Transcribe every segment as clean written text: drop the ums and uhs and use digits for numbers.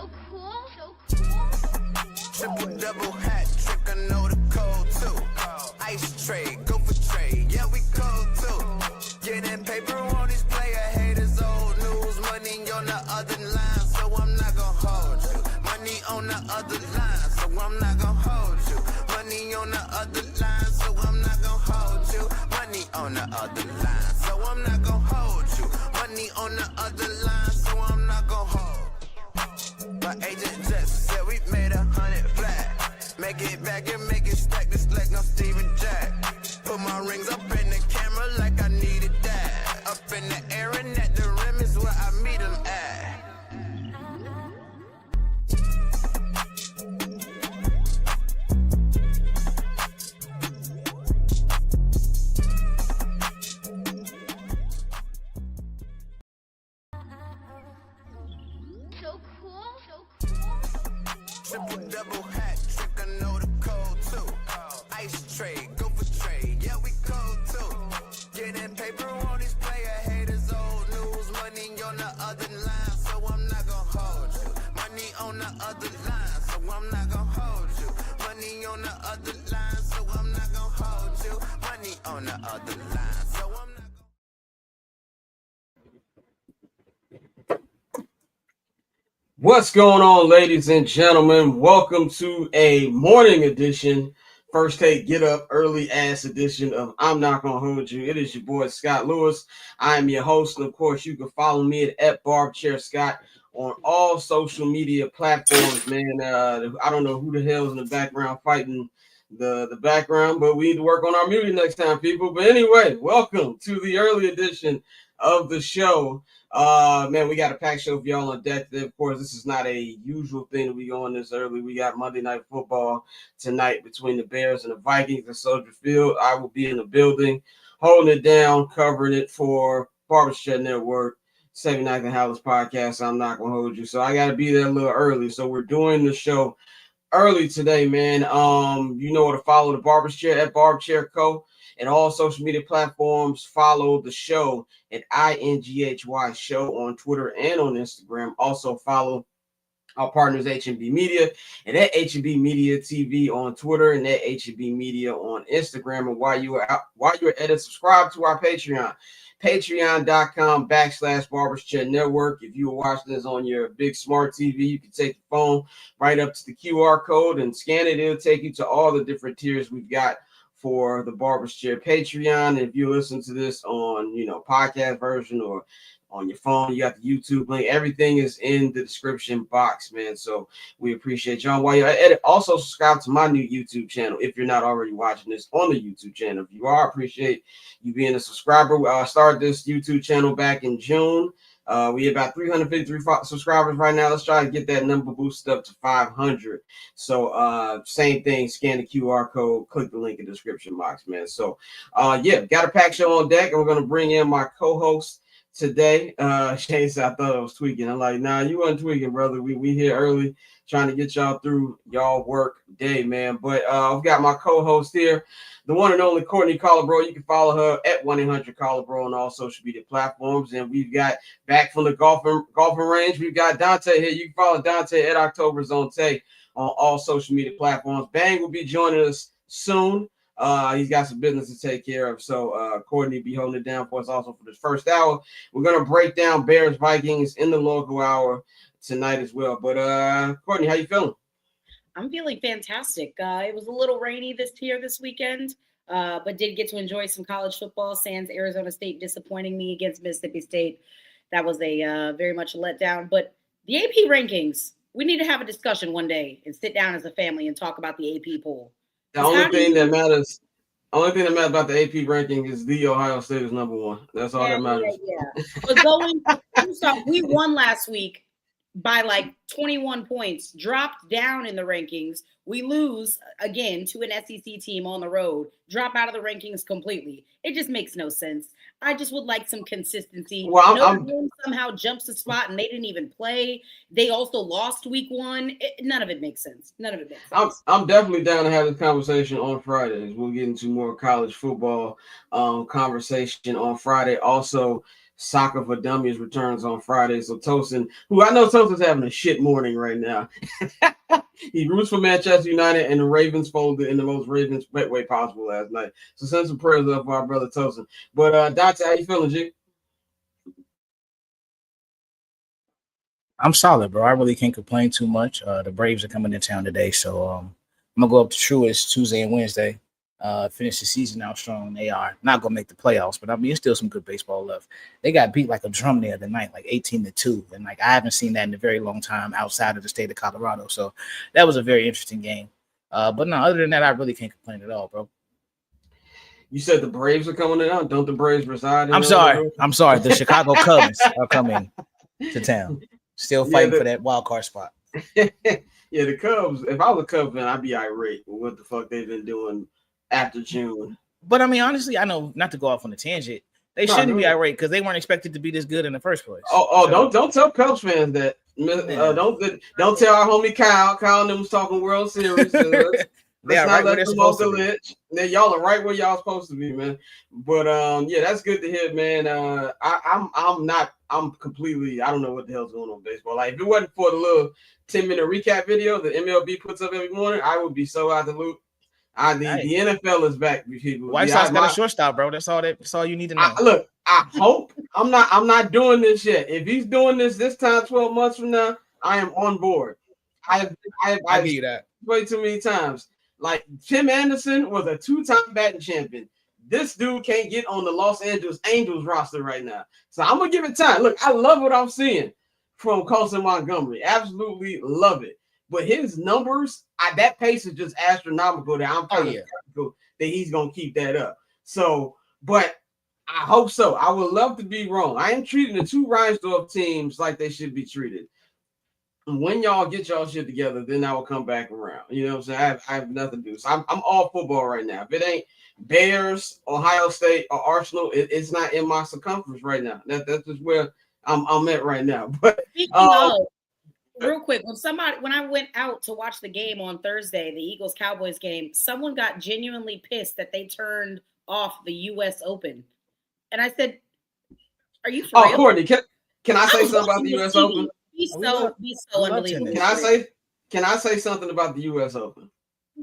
So cool. Triple double hat trick, I know the code too. Ice trade, go for trade, yeah we cold too. Getting paper on these player haters, old news. Money on the other line, so I'm not gonna hold you. Money on the other line, so I'm not gonna hold you. Money on the other line, so I'm not gonna hold you. Money on the other line, so I'm not gonna hold you. Money on the other line, so I'm not gonna hold. My agent just said we made 100 flat. Make it back and make it stack. This like no Steven Jack. Put my rings up in the camera like I needed that. Up in the air and at the rim is where I meet them at. So cool. Triple double hat trick, I know the code too. Ice trade, go for trade, yeah we cold too. Getting paper on these player haters, old news. Money on the other line, so I'm not gonna hold you. Money on the other line, so I'm not gonna hold you. Money on the other line, so I'm not gonna hold you. Money on the other line, so I'm not gonna. What's going on, ladies and gentlemen? Welcome to a morning edition, first take get up early ass edition of I'm Not Gonna Hold You. It is your boy Scott Lewis. I am your host, and of course, you can follow me at BarbChairScott on all social media platforms. Man, I don't know who the hell's in the background fighting the background, but we need to work on our muting next time, people. But anyway, welcome to the early edition of the show. Man, we got a packed show for y'all on deck today. Of course, this is not a usual thing that we go on this early. We got Monday Night Football tonight between the Bears and the Vikings at Soldier Field. I will be in the building, holding it down, covering it for Barbershop Network, 79th and Hollis Podcast. I'm not gonna hold you, so I got to be there a little early. So we're doing the show early today, man. You know where to follow the Barber's Chair at Barberchair Co. And all social media platforms. Follow the show at INGHY Show on Twitter and on Instagram. Also follow our partners HB Media and at HB Media TV on Twitter and at HB Media on Instagram. And while you're at it, subscribe to our Patreon. Patreon.com/Barbers Chat Network. If you were watching this on your big smart TV, you can take your phone right up to the QR code and scan it. It'll take you to all the different tiers we've got for the Barber's Chair Patreon. If you listen to this on, podcast version or on your phone, you got the YouTube link. Everything is in the description box, man. So we appreciate y'all. While you're at it, also subscribe to my new YouTube channel if you're not already watching this on the YouTube channel. If you are, I appreciate you being a subscriber. I started this YouTube channel back in June. We have about 353 subscribers right now. Let's try to get that number boosted up to 500. So same thing, scan the QR code, click the link in the description box, man. So yeah, got a pack show on deck, and we're going to bring in my co-host today. Shane said I thought I was tweaking. I'm like, nah, you wasn't tweaking, brother. We here early trying to get y'all through y'all work day, man. But I've got my co-host here, the one and only Courtney Colobro. You can follow her at 1-800-Colobro on all social media platforms. And we've got back from the golfing range, we've got Dante here. You can follow Dante at October Zone Tay on all social media platforms. Bang will be joining us soon. He's got some business to take care of. So Courtney be holding it down for us also for this first hour. We're going to break down Bears Vikings in the local hour tonight as well. But Courtney, how you feeling? I'm feeling fantastic. It was a little rainy this weekend, but did get to enjoy some college football. Sans Arizona State disappointing me against Mississippi State. That was a very much a letdown. But the AP rankings, we need to have a discussion one day and sit down as a family and talk about the AP poll. The only thing that matters about the AP ranking is the Ohio State is number one. That's all that matters. Yeah. But we won last week by like 21 points, dropped down in the rankings. We lose again to an SEC team on the road, drop out of the rankings completely. It just makes no sense. I just would like some consistency. Well, Notre Dame somehow jumps a spot and they didn't even play. They also lost week one. None of it makes sense. I'm definitely down to have this conversation on Fridays. We'll get into more college football conversation on Friday. Also, Soccer for Dummies returns on Friday. So Tosin, who I know Tosin's having a shit morning right now. He roots for Manchester United, and the Ravens folded in the most Ravens way possible last night. So send some prayers up for our brother Tosin. But Dante, how you feeling, G? I'm solid, bro. I really can't complain too much. The Braves are coming to town today, so I'm gonna go up to Truist Tuesday and Wednesday. Finish the season out strong. They are not gonna make the playoffs, but I mean, it's still some good baseball left. They got beat like a drum the other night, like 18-2, and like I haven't seen that in a very long time outside of the state of Colorado. So that was a very interesting game. But no, other than that, I really can't complain at all, bro. You said the Braves are coming in. Don't the Braves reside in? I'm sorry. The Chicago Cubs are coming to town. Still fighting for that wild card spot. Yeah, the Cubs. If I was a Cubs fan, I'd be irate with what the fuck they've been doing after June. But I mean, honestly, I know not to go off on a tangent. They shouldn't be irate because they weren't expected to be this good in the first place. Don't tell Cubs fans that. Don't tell our homie Kyle. Kyle and them was talking World Series. Let's not let them off the ledge. Y'all are right where y'all supposed to be, man. But yeah, that's good to hear, man. I'm completely. I don't know what the hell's going on in baseball. Like, if it wasn't for the little 10-minute recap video that MLB puts up every morning, I would be so out the loop. The NFL is back, people. White Sox got a shortstop, bro. That's all you need to know. Look, I hope I'm not doing this yet. If he's doing this time 12 months from now, I am on board. I give you that way too many times. Like, Tim Anderson was a 2-time batting champion. This dude can't get on the Los Angeles Angels roster right now. So I'm gonna give it time. Look, I love what I'm seeing from Colson Montgomery. Absolutely love it. But his numbers, that pace is just astronomical. That I'm kind of skeptical that he's gonna keep that up. So, but I hope so. I would love to be wrong. I am treating the two Reinsdorf teams like they should be treated. And when y'all get y'all shit together, then I will come back around. You know what I'm saying? I have nothing to do. So I'm all football right now. If it ain't Bears, Ohio State, or Arsenal, it's not in my circumference right now. That's just where I'm at right now. But speaking of, real quick, when I went out to watch the game on Thursday, the Eagles-Cowboys game, someone got genuinely pissed that they turned off the U.S. Open. And I said, are you for real? Courtney, can I say something about the U.S. Open? Be so unbelievable. Can I say something about the U.S. Open?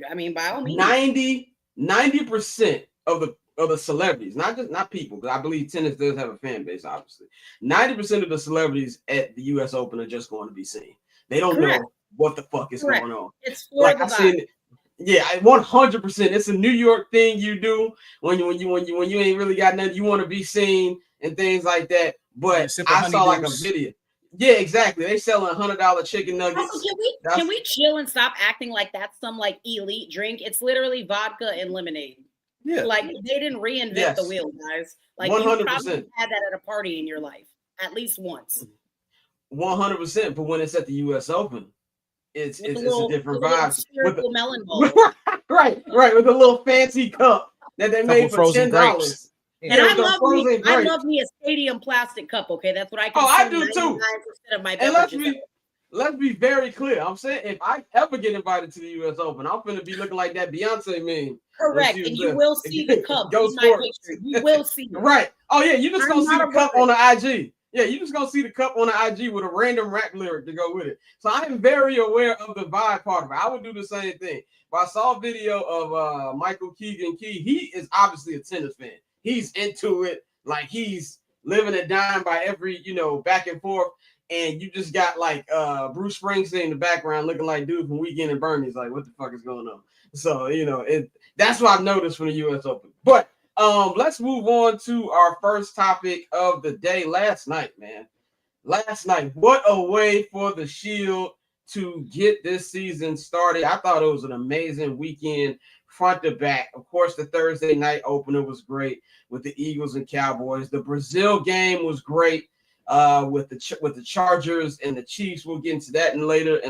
I mean, by all means. 90% of the celebrities, not people, because I believe tennis does have a fan base, obviously. 90% of the celebrities at the U.S. Open are just going to be seen. They don't know what the fuck is going on. It's like I seen it. Yeah, 100%. It's a New York thing you do when you ain't really got nothing. You want to be seen and things like that. But I saw like a video. Yeah, exactly. They selling $100 chicken nuggets. Also, can we chill and stop acting like that's some like elite drink? It's literally vodka and lemonade. Yeah, like they didn't reinvent the wheel, guys. Like 100%. You probably had that at a party in your life at least once. 100%. But when it's at the U.S. Open, it's a different vibe. With the melon bowl. right, with a little fancy cup that they made for $10. And I love me a stadium plastic cup. Okay, that's what I can. I do too. Of my and let's be very clear. I'm saying if I ever get invited to the U.S. Open, I'm gonna be looking like that Beyonce meme. Correct, and you will see the cup. You will see it. Right. Oh yeah, you just gonna see the cup on the IG. Yeah, you just gonna see the cup on the IG with a random rap lyric to go with it. So I am very aware of the vibe part of it. I would do the same thing. But I saw a video of Michael Keegan Key. He is obviously a tennis fan. He's into it, like he's living and dying by every, back and forth. And you just got like Bruce Springsteen in the background looking like dude from Weekend and Bernie's. Like, what the fuck is going on? So, that's what I've noticed from the U.S. Open. But let's move on to our first topic of the day. Last night, what a way for the Shield to get this season started. I thought it was an amazing weekend front to back. Of course, the Thursday night opener was great with the Eagles and Cowboys. The Brazil game was great with the Chargers and the Chiefs. We'll get into that in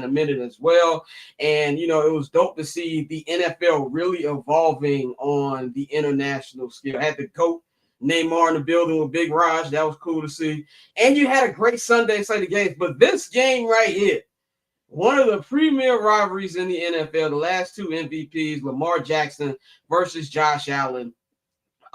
a minute as well. And, it was dope to see the NFL really evolving on the international scale. I had the GOAT Neymar in the building with Big Raj. That was cool to see. And you had a great Sunday slate of games. But this game right here, one of the premier rivalries in the NFL, the last two MVPs, Lamar Jackson versus Josh Allen.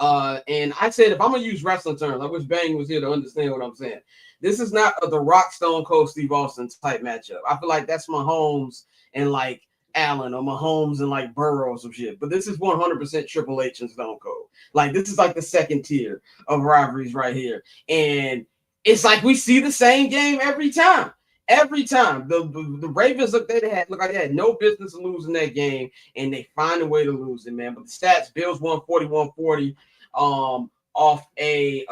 And I said, if I'm gonna use wrestling terms, I wish Bang was here to understand what I'm saying. This is not the Rock Stone Cold Steve Austin type matchup. I feel like that's Mahomes and like Allen, or Mahomes and like Burrow or some shit. But this is 100% Triple H and Stone Cold. Like, this is like the second tier of rivalries right here. And it's like we see the same game every time. Every time the Ravens look like they had no business losing that game, and they find a way to lose it, man. But the stats: Bills won 41-40 off a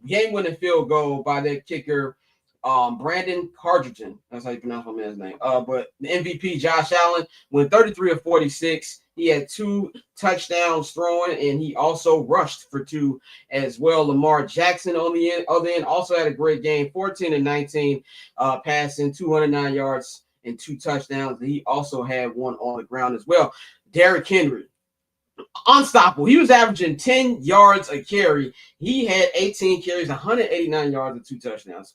game-winning field goal by their kicker, Brandon Carterton. That's how you pronounce my man's name. But the MVP, Josh Allen, went 33 of 46. He had 2 touchdowns throwing, and he also rushed for 2 as well. Lamar Jackson on the other end also had a great game, 14-19, passing 209 yards and 2 touchdowns. He also had 1 on the ground as well. Derrick Henry, unstoppable. He was averaging 10 yards a carry. He had 18 carries, 189 yards and 2 touchdowns.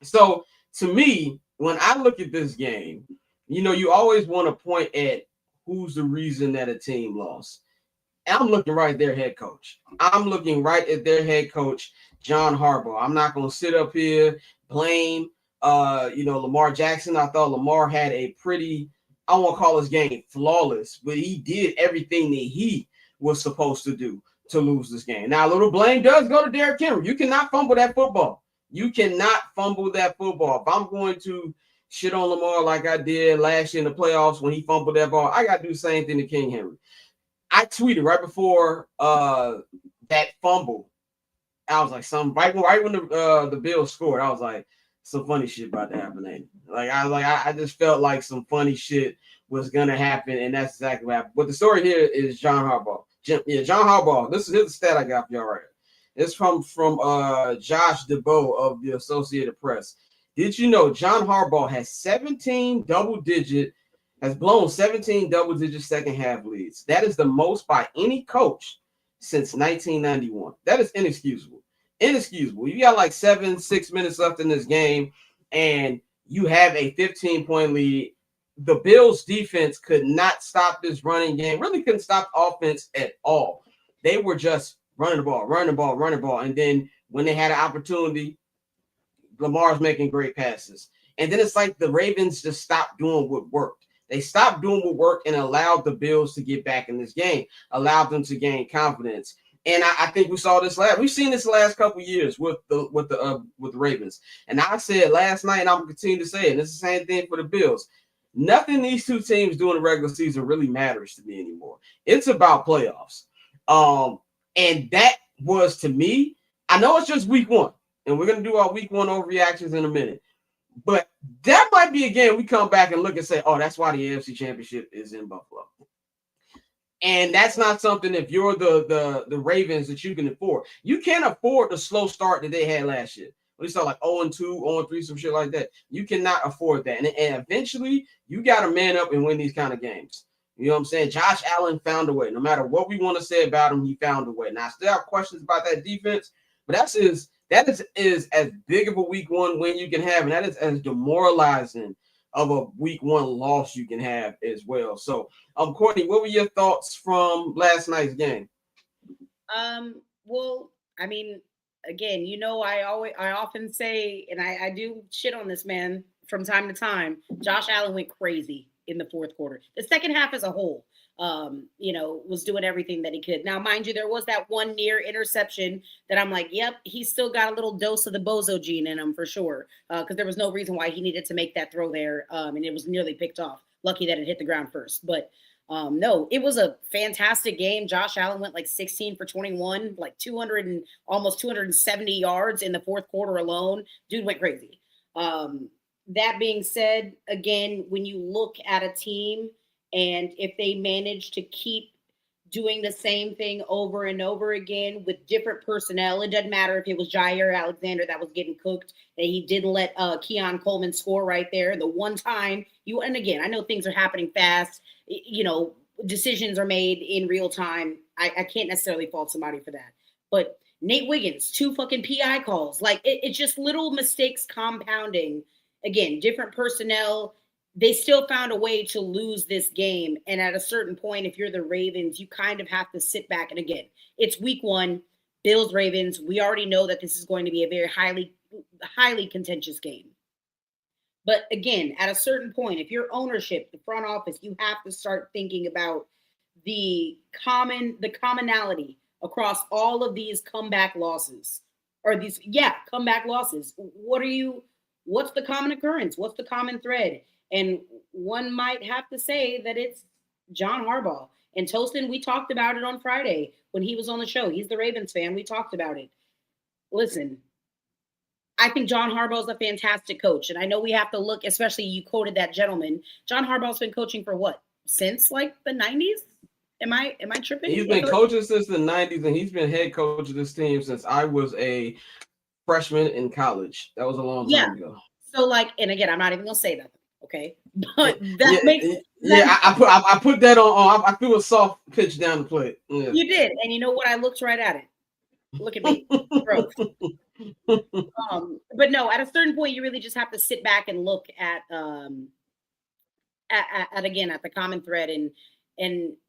So to me, when I look at this game, you always want to point at who's the reason that a team lost. And I'm looking right at their head coach. I'm looking right at their head coach, John Harbaugh. I'm not going to sit up here, blame, Lamar Jackson. I thought Lamar had a pretty, I won't call his game flawless, but he did everything that he was supposed to do to lose this game. Now, a little blame does go to Derrick Henry. You cannot fumble that football. You cannot fumble that football. If I'm going to shit on Lamar like I did last year in the playoffs when he fumbled that ball, I got to do the same thing to King Henry. I tweeted right before that fumble. I was like, right when the Bills scored, I was like, some funny shit about to happen, ain't it? I just felt like some funny shit was gonna happen, and that's exactly what happened. But the story here is John Harbaugh. John Harbaugh. Here's the stat I got for y'all right here. It's from Josh DeBow of the Associated Press. Did you know John Harbaugh has blown 17 double-digit second-half leads? That is the most by any coach since 1991. That is inexcusable. Inexcusable. You got like 6 minutes left in this game, and you have a 15-point lead. The Bills' defense could not stop this running game. Really couldn't stop offense at all. They were just running the ball. And then when they had an opportunity, Lamar's making great passes. And then it's like the Ravens just stopped doing what worked. They stopped doing what worked and allowed the Bills to get back in this game, allowed them to gain confidence. And I think we saw this we've seen this last couple of years with the Ravens. And I said last night, and I'm going to continue to say it, and it's the same thing for the Bills. Nothing these two teams do in the regular season really matters to me anymore. It's about playoffs. And that was, to me, I know it's just week 1, and we're going to do our week 1 overreactions in a minute. But that might be a game we come back and look and say, oh, that's why the AFC Championship is in Buffalo. And that's not something, if you're the Ravens, that you can afford. You can't afford the slow start that they had last year. When they started like 0-2, 0-3, some shit like that. You cannot afford that. And eventually, you got to man up and win these kind of games. You know what I'm saying? Josh Allen found a way. No matter what we want to say about him, he found a way. Now, I still have questions about that defense, but that is as big of a week 1 win you can have, and that is as demoralizing of a week 1 loss you can have as well. So, Courtney, what were your thoughts from last night's game? Well, I mean, again, I often say, and I do shit on this man from time to time, Josh Allen went crazy in the fourth quarter. The second half as a whole, was doing everything that he could. Now, mind you, there was that one near interception that I'm like, yep, he's still got a little dose of the bozo gene in him for sure, because there was no reason why he needed to make that throw there, and it was nearly picked off. Lucky that it hit the ground first. But no, it was a fantastic game. Josh Allen went like 16 for 21, like 200 and almost 270 yards in the fourth quarter alone. Dude went crazy. That being said, again, when you look at a team and if they manage to keep doing the same thing over and over again with different personnel, it doesn't matter if it was Jair Alexander that was getting cooked, that he didn't let Keon Coleman score right there. The one time and again, I know things are happening fast, decisions are made in real time. I can't necessarily fault somebody for that. But Nate Wiggins, 2 fucking PI calls. Like, it's just little mistakes compounding. Again, different personnel. they still found a way to lose this game. And at a certain point, if you're the Ravens, you kind of have to sit back. And again, it's week 1, Bills, Ravens. We already know that this is going to be a very highly contentious game. But again, at a certain point, if you're ownership, the front office, you have to start thinking about the commonality across all of these comeback losses, or these, comeback losses. What's the common occurrence? What's the common thread? And one might have to say that it's John Harbaugh. And Toastin, we talked about it on Friday when he was on the show. He's the Ravens fan. We talked about it. Listen, I think John Harbaugh is a fantastic coach. And I know we have to look, especially you quoted that gentleman. John Harbaugh's been coaching for what? Since like the 90s? Am I tripping? He's been coaching since the 90s, and he's been head coach of this team since I was a freshman in college. That was a long time ago. So and again, I'm not even gonna say that. Okay, but I put that on. I threw a soft pitch down the plate. Yeah. You did, and you know what? I looked right at it. Look at me, gross. But no, at a certain point, you really just have to sit back and look at the common thread, and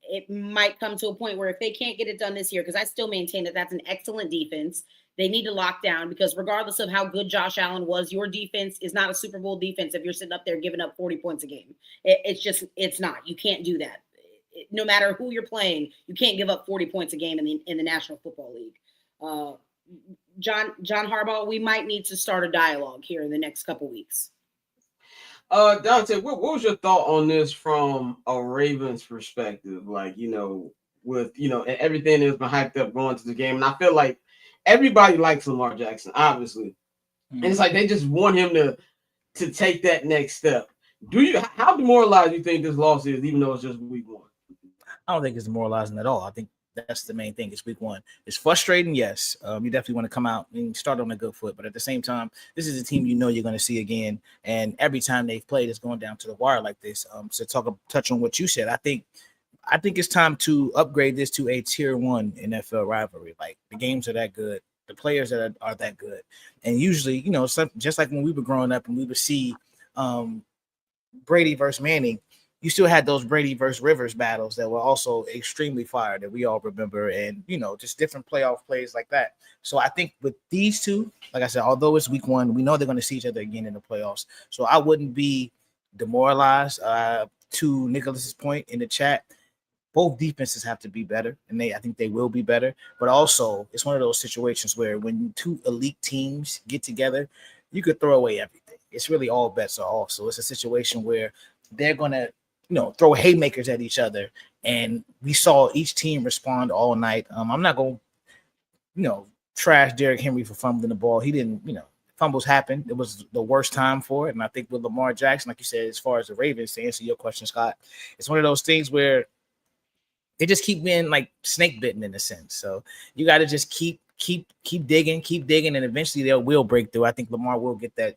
it might come to a point where if they can't get it done this year, because I still maintain that that's an excellent defense. They need to lock down, because regardless of how good Josh Allen was, your defense is not a Super Bowl defense if you're sitting up there giving up 40 points a game. It's not. You can't do that. No matter who you're playing, you can't give up 40 points a game in the National Football League. John Harbaugh, we might need to start a dialogue here in the next couple weeks. Dante, what was your thought on this from a Ravens perspective? With everything that's been hyped up going to the game, and I feel like everybody likes Lamar Jackson, obviously. And it's like they just want him to take that next step. How demoralized do you think this loss is, even though it's just week 1? I don't think it's demoralizing at all. I think that's the main thing. It's week 1. It's frustrating, yes. You definitely want to come out and start on a good foot. But at the same time, this is a team you're going to see again. And every time they've played, it's going down to the wire like this. So touch on what you said, I think it's time to upgrade this to a tier 1 NFL rivalry. Like, the games are that good. The players that are that good. And usually, just like when we were growing up and we would see Brady versus Manning, you still had those Brady versus Rivers battles that were also extremely fire that we all remember, and, just different playoff plays like that. So I think with these two, like I said, although it's week 1, we know they're going to see each other again in the playoffs. So I wouldn't be demoralized. To Nicholas's point in the chat, both defenses have to be better, and I think they will be better. But also, it's one of those situations where when two elite teams get together, you could throw away everything. It's really all bets are off. So it's a situation where they're going to, throw haymakers at each other. And we saw each team respond all night. I'm not going to, trash Derrick Henry for fumbling the ball. He didn't, fumbles happen. It was the worst time for it. And I think with Lamar Jackson, like you said, as far as the Ravens, to answer your question, Scott, it's one of those things where they just keep being like snake bitten in a sense. So you got to just keep digging, and eventually they will break through. I think Lamar will get that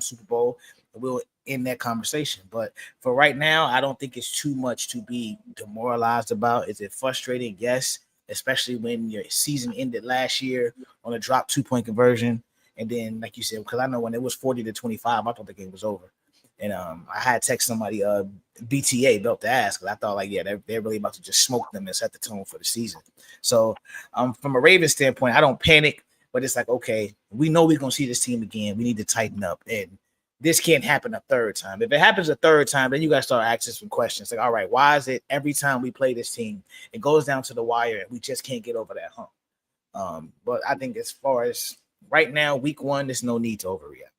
Super Bowl. We'll end that conversation. But for right now, I don't think it's too much to be demoralized about. Is it frustrating? Yes, especially when your season ended last year on a drop 2-point conversion. And then, like you said, because I know when it was 40-25, I thought the game was over. And I had text somebody, BTA, belt to ask, because I thought, they're really about to just smoke them and set the tone for the season. So from a Ravens standpoint, I don't panic, but it's like, okay, we know we're going to see this team again. We need to tighten up. And this can't happen a third time. If it happens a third time, then you got to start asking some questions. Like, all right, why is it every time we play this team, it goes down to the wire and we just can't get over that hump? But I think as far as right now, week 1, there's no need to overreact.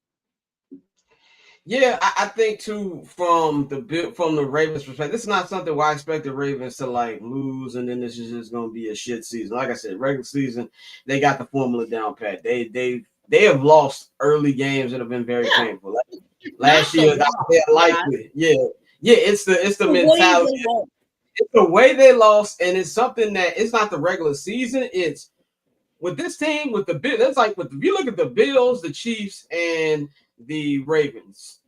Yeah, I think too, from the Ravens perspective, this is not something where I expect the Ravens to lose, and then this is just going to be a shit season. Like I said, regular season, they got the formula down pat. They have lost early games that have been very painful. Last year, they're likely. Yeah. It's the mentality. It's the way they lost, and it's something that it's not the regular season. It's with this team, with the Bills. That's like if you look at the Bills, the Chiefs, and the Ravens,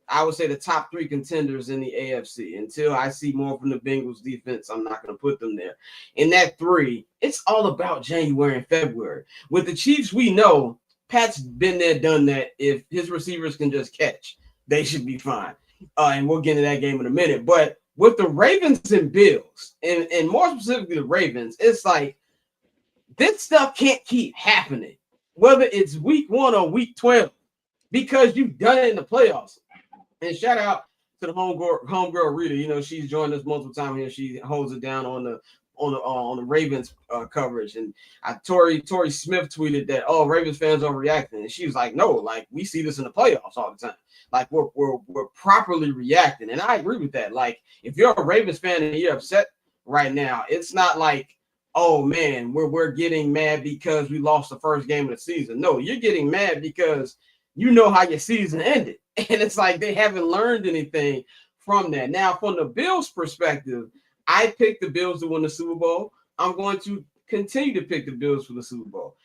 I would say the top 3 contenders in the AFC. Until I see more from the Bengals defense, I'm not going to put them there. In that 3, it's all about January and February. With the Chiefs, we know Pat's been there, done that. If his receivers can just catch, they should be fine. And we'll get into that game in a minute. But with the Ravens and Bills, and more specifically the Ravens, it's like this stuff can't keep happening, whether it's week 1 or week 12, because you've done it in the playoffs. And shout out to the homegirl Rita. You know, she's joined us multiple times here. She holds it down on the Ravens coverage. And Tori Smith tweeted that, oh, Ravens fans are reacting. And she was like, no, like we see this in the playoffs all the time. Like we're properly reacting. And I agree with that. Like if you're a Ravens fan and you're upset right now, it's not like, oh man, we're getting mad because we lost the first game of the season. No, you're getting mad because you know how your season ended. And it's like they haven't learned anything from that. Now, from the Bills' perspective, I picked the Bills to win the Super Bowl. I'm going to continue to pick the Bills for the Super Bowl.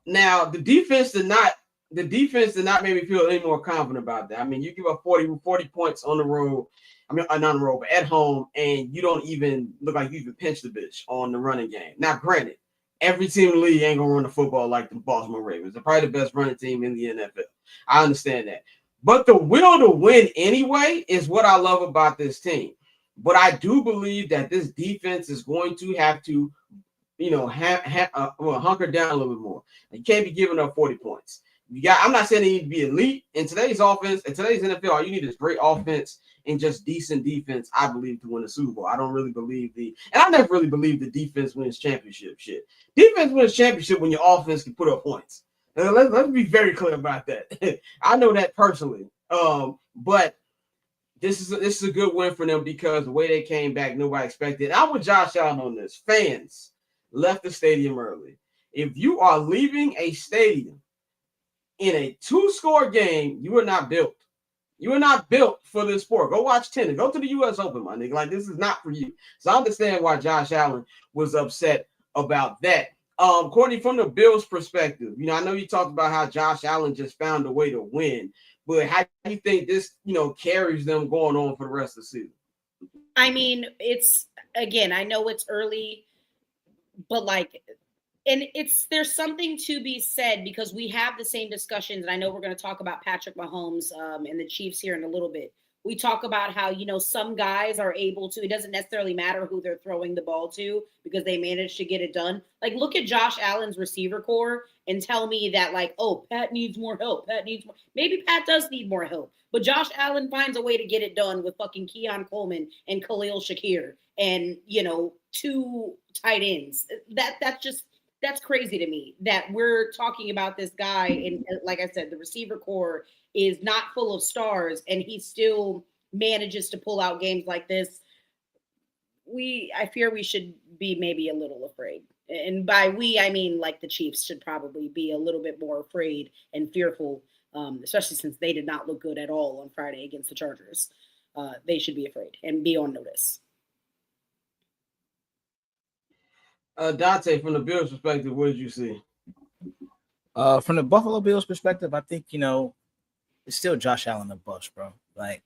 Now, the defense did not make me feel any more confident about that. I mean, you give up 40 points on the road. I mean, not on the road, but at home, and you don't even look like you even pinch the bitch on the running game. Now, granted, every team in the league ain't gonna run the football like the Baltimore Ravens. They're probably the best running team in the NFL. I understand that. But the will to win anyway is what I love about this team. But I do believe that this defense is going to have to, you know, hunker down a little bit more. You can't be giving up 40 points. I'm not saying they need to be elite. In today's offense, in today's NFL, all you need is great offense and just decent defense, I believe, to win the Super Bowl. I don't really believe I never really believed the defense wins championship shit. Defense wins championship when your offense can put up points. Let's be very clear about that. I know that personally. But this is a good win for them because the way they came back, nobody expected. I'm with Josh Allen on this. Fans left the stadium early. If you are leaving a stadium in a 2-score game, you are not built. You are not built for this sport. Go watch tennis. Go to the U.S. Open, my nigga. Like, this is not for you. So I understand why Josh Allen was upset about that. Courtney, from the Bills' perspective, you know, I know you talked about how Josh Allen just found a way to win, but how do you think this, you know, carries them going on for the rest of the season? I mean, it's, again, I know it's early, but like, and there's something to be said because we have the same discussions, and I know we're going to talk about Patrick Mahomes and the Chiefs here in a little bit. We talk about how, you know, some guys are able to, it doesn't necessarily matter who they're throwing the ball to because they managed to get it done. Like, look at Josh Allen's receiver core and tell me that, like, oh, Pat needs more help. Pat needs more. Maybe Pat does need more help, but Josh Allen finds a way to get it done with fucking Keon Coleman and Khalil Shakir and, you know, 2 tight ends. That's crazy to me that we're talking about this guy. And like I said, the receiver core is not full of stars and he still manages to pull out games like this. I fear we should be maybe a little afraid. And by we, I mean like the Chiefs should probably be a little bit more afraid and fearful, especially since they did not look good at all on Friday against the Chargers. They should be afraid and be on notice. Dante, from the Bills' perspective, what did you see? From the Buffalo Bills' perspective, I think, you know, it's still Josh Allen the bust, bro. Like,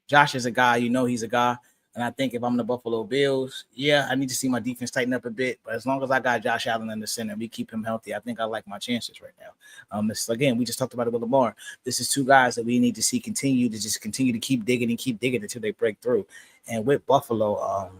Josh is a guy, you know he's a guy. And I think if I'm the Buffalo Bills, yeah, I need to see my defense tighten up a bit. But as long as I got Josh Allen in the center, we keep him healthy, I think I like my chances right now. Again, we just talked about it with Lamar. This is 2 guys that we need to see continue to keep digging until they break through. And with Buffalo,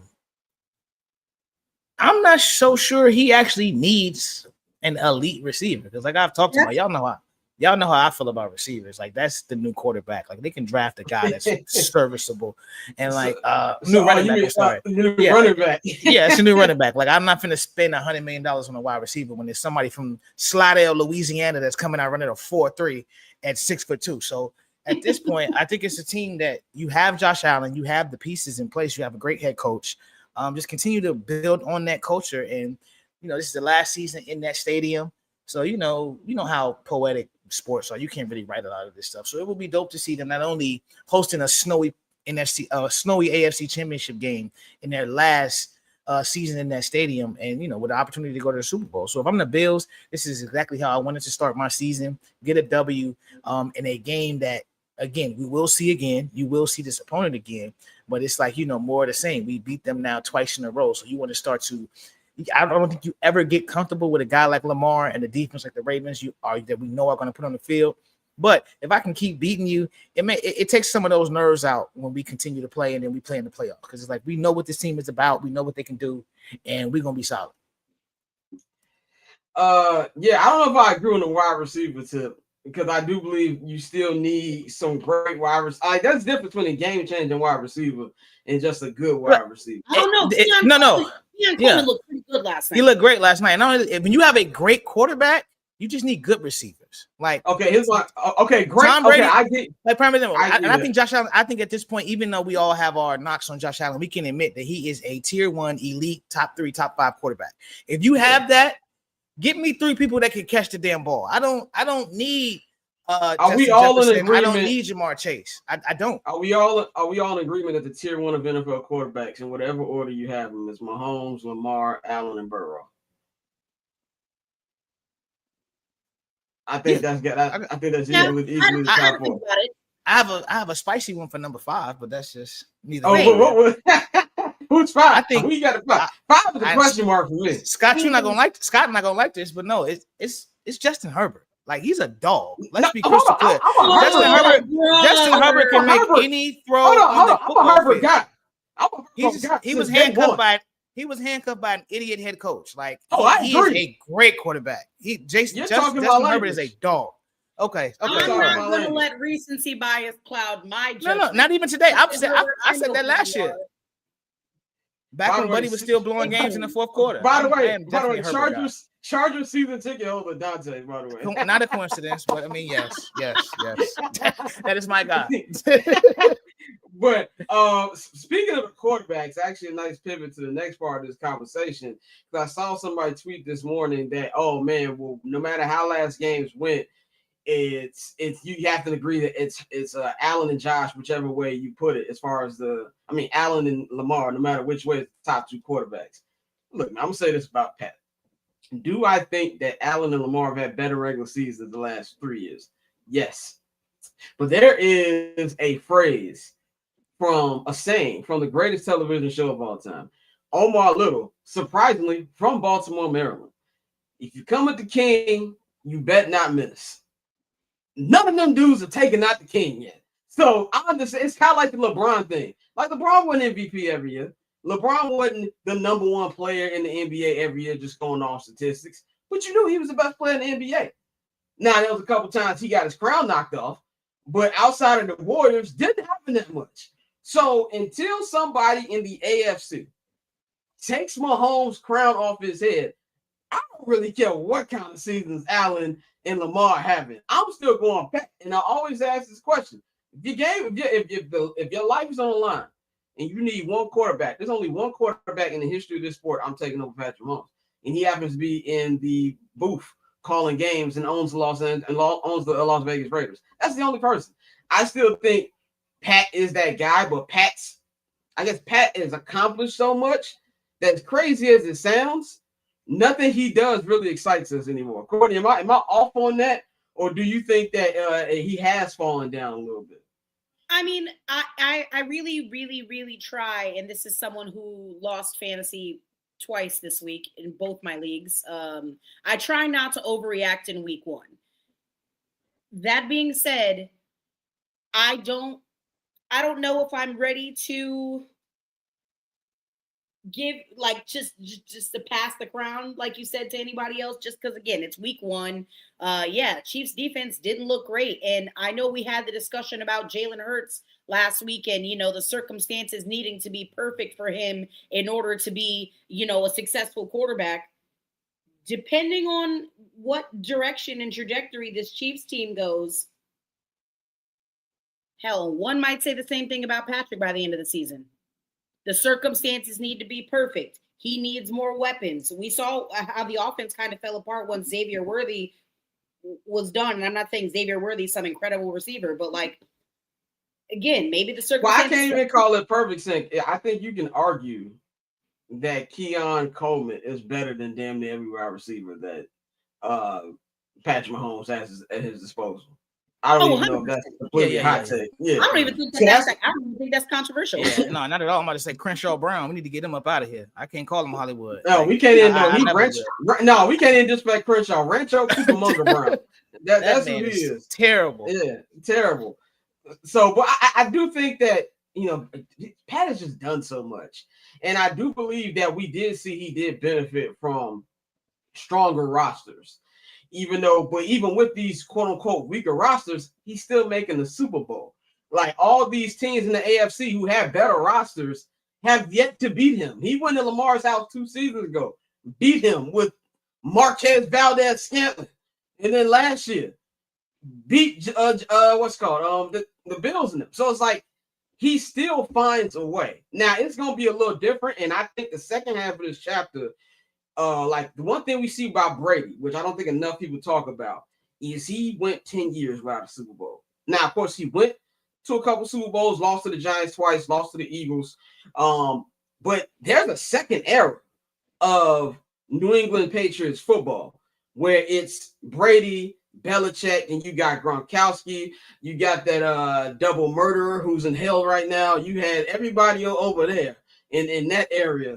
I'm not so sure he actually needs an elite receiver because, like I've talked about, y'all know how I feel about receivers. Like, that's the new quarterback. Like, they can draft a guy that's serviceable and like running back. Running back. Yeah, it's a new running back. Like, I'm not finna spend $100 million on a wide receiver when there's somebody from Slidell, Louisiana that's coming out running a 4.3 at 6'2". So at this point, I think it's a team that you have Josh Allen, you have the pieces in place, you have a great head coach. Just continue to build on that culture. And, you know, this is the last season in that stadium. So, you know how poetic sports are. You can't really write a lot of this stuff. So it will be dope to see them not only hosting a snowy AFC championship game in their last season in that stadium and, you know, with the opportunity to go to the Super Bowl. So if I'm the Bills, this is exactly how I wanted to start my season, get a W in a game that, again, we will see again. You will see this opponent again, but it's like, you know, more of the same. We beat them now twice in a row. So you want to start to, I don't think you ever get comfortable with a guy like Lamar and the defense like the Ravens that we know are going to put on the field. But if I can keep beating you, it takes some of those nerves out when we continue to play and then we play in the playoffs, because it's like we know what this team is about, we know what they can do, and we're gonna be solid. Yeah, I don't know if I agree on the wide receiver tip, because I do believe you still need some great wide receivers. Like, that's the difference between a game-changing wide receiver and just a good wide receiver. I don't know. Deion Coleman looked pretty good last night. He looked great last night. When you have a great quarterback, you just need good receivers. Like, okay, here's my great. Tom Brady, okay, I get. Like, I think Josh Allen. I think at this point, even though we all have our knocks on Josh Allen, we can admit that he is a tier 1 elite, top 3, top 5 quarterback. If you have that, get me 3 people that can catch the damn ball. I don't need. Are we all in agreement? I don't need Jamar Chase. I don't. Are we all in agreement that the tier 1 of NFL quarterbacks, in whatever order you have them, is Mahomes, Lamar, Allen, and Burrow? I think that's good. I think that's easily the top 4. I have a spicy one for number 5, but that's just neither. What? Who's 5? I think who you got 5? 5 is a question mark for me. Scott, you're not gonna like. Scott not gonna like this, but no, it's Justin Herbert. Like, he's a dog. Let's be crystal clear. Justin Herbert can make any throw on the football field. He was handcuffed by an idiot head coach. Like, he is a great quarterback. Justin Herbert is a dog. Okay. I'm not going to let recency bias cloud my judgment. No, not even today. I said that last year. Back when Buddy was still blowing games in the fourth quarter. By the way, Chargers season ticket holder Dante, by the way. Not a coincidence, but I mean, yes. That is my guy. But speaking of the quarterbacks, actually a nice pivot to the next part of this conversation. Because I saw somebody tweet this morning that, oh man, well, no matter how last games went, it's you have to agree that it's Allen and Josh, whichever way you put it, as far as Allen and Lamar, no matter which way, it's the top 2 quarterbacks. Look, man, I'm gonna say this about Pat. Do I think that Allen and Lamar have had better regular seasons the last 3 years? Yes. But there is a phrase from the greatest television show of all time, Omar Little, surprisingly from Baltimore, Maryland. If you come at the king, you bet not miss. None of them dudes are taking out the king yet. So I understand. It's kind of like the LeBron thing. Like, LeBron wasn't MVP every year. LeBron wasn't the number 1 player in the NBA every year, just going off statistics. But you knew he was the best player in the NBA. Now, there was a couple times he got his crown knocked off, but outside of the Warriors, didn't happen that much. So until somebody in the AFC takes Mahomes' crown off his head, I don't really care what kind of seasons Allen and Lamar having. I'm still going back, and I always ask this question: if your life is on the line and you need one quarterback, there's only one quarterback in the history of this sport I'm taking over Patrick Mahomes, and he happens to be in the booth calling games and owns the Las Vegas Raiders. That's the only person. I still think Pat is that guy, but Pat has accomplished so much that, as crazy as it sounds, nothing he does really excites us anymore. Courtney, am I off on that, or do you think that he has fallen down a little bit? I mean, I really, really, really try, and this is someone who lost fantasy twice this week in both my leagues. I try not to overreact in week 1. That being said, I don't know if I'm ready to give, like, just to pass the crown, like you said, to anybody else, just because, again, it's week 1. Chiefs defense didn't look great. And I know we had the discussion about Jalen Hurts last week and, the circumstances needing to be perfect for him in order to be, a successful quarterback. Depending on what direction and trajectory this Chiefs team goes, hell, one might say the same thing about Patrick by the end of the season. The circumstances need to be perfect. He needs more weapons. We saw how the offense kind of fell apart once Xavier Worthy was done. And I'm not saying Xavier Worthy is some incredible receiver, but, like, again, maybe the circumstances. Well, I can't even call it perfect sync. I think you can argue that Keon Coleman is better than damn near every wide receiver that Patrick Mahomes has at his disposal. I don't even know if that's completely hot take. Yeah. I don't even think that's controversial. Yeah, no, not at all. I'm about to say Crenshaw Brown. We need to get him up out of here. I can't call him Hollywood. No, we can't even. We can't even disrespect Crenshaw. Rancho Cucamonga Brown. That's who man he is. terrible. Yeah, terrible. So, but I do think that, Pat has just done so much. And I do believe that he did benefit from stronger rosters. Even with these quote unquote weaker rosters, he's still making the Super Bowl. Like all these teams in the AFC who have better rosters have yet to beat him. He went to Lamar's house 2 seasons ago, beat him with Marquez Valdez-Scantling. And then last year, beat the Bills in them. So it's like he still finds a way. Now it's gonna be a little different, and I think the second half of this chapter, like the one thing we see about Brady, which I don't think enough people talk about, is he went 10 years without a Super Bowl. Now, of course, he went to a couple Super Bowls, lost to the Giants twice, lost to the Eagles. But there's a second era of New England Patriots football where it's Brady, Belichick, and you got Gronkowski. You got that double murderer who's in hell right now. You had everybody over there in that area.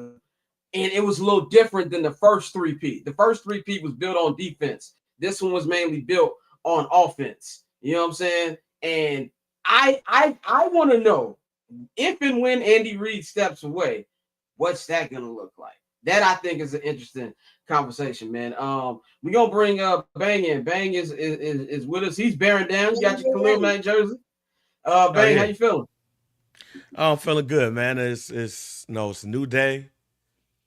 And it was a little different than the first three-peat. The first three-peat was built on defense. This one was mainly built on offense. You know what I'm saying? And I want to know if and when Andy Reid steps away, what's that going to look like? That I think is an interesting conversation, man. We're gonna bring Bang in. Bang is with us. He's bearing down. You got your Khalil Mack jersey. Bang, how you feeling? Oh, I'm feeling good, man. It's a new day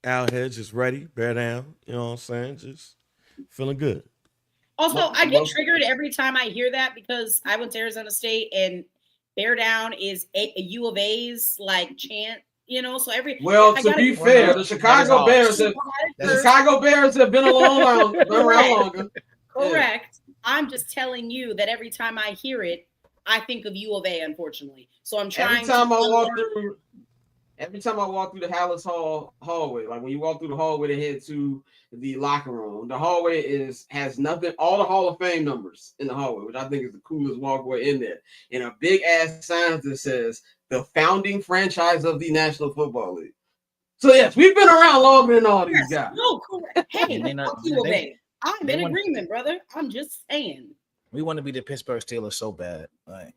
out here, just ready, bear down. You know what I'm saying? Just feeling good. Also, I get triggered every time I hear that because I went to Arizona State and bear down is a U of A's like chant. So to be fair, the Chicago Bears have been around longer. Correct. Yeah. I'm just telling you that every time I hear it, I think of U of A, unfortunately. So I'm trying. Every time I walk through the Hallis Hall hallway, like when you walk through the hallway to head to the locker room, the hallway has nothing, all the Hall of Fame numbers in the hallway, which I think is the coolest walkway in there. And a big ass sign that says the founding franchise of the National Football League. So yes, we've been around longer than all these guys. No, correct. Hey, I'm in agreement, brother. I'm just saying. We want to be the Pittsburgh Steelers so bad. Like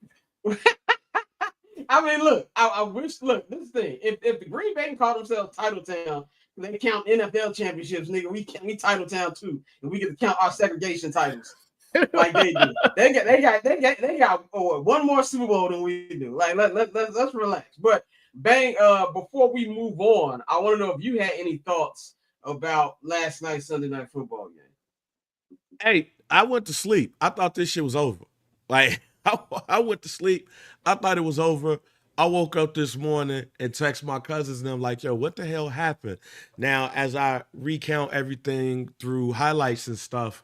I mean, look, I wish. Look, this thing. If the Green Bay called themselves Title Town, they count NFL championships, nigga. We Title Town too, and we get to count our segregation titles like they do. They got one more Super Bowl than we do. Like let's relax. But Bang, before we move on, I want to know if you had any thoughts about last night's Sunday Night Football game. Hey, I went to sleep. I thought this shit was over. Like I went to sleep. I thought it was over. I woke up this morning and text my cousins and I'm like, yo, what the hell happened? Now, as I recount everything through highlights and stuff,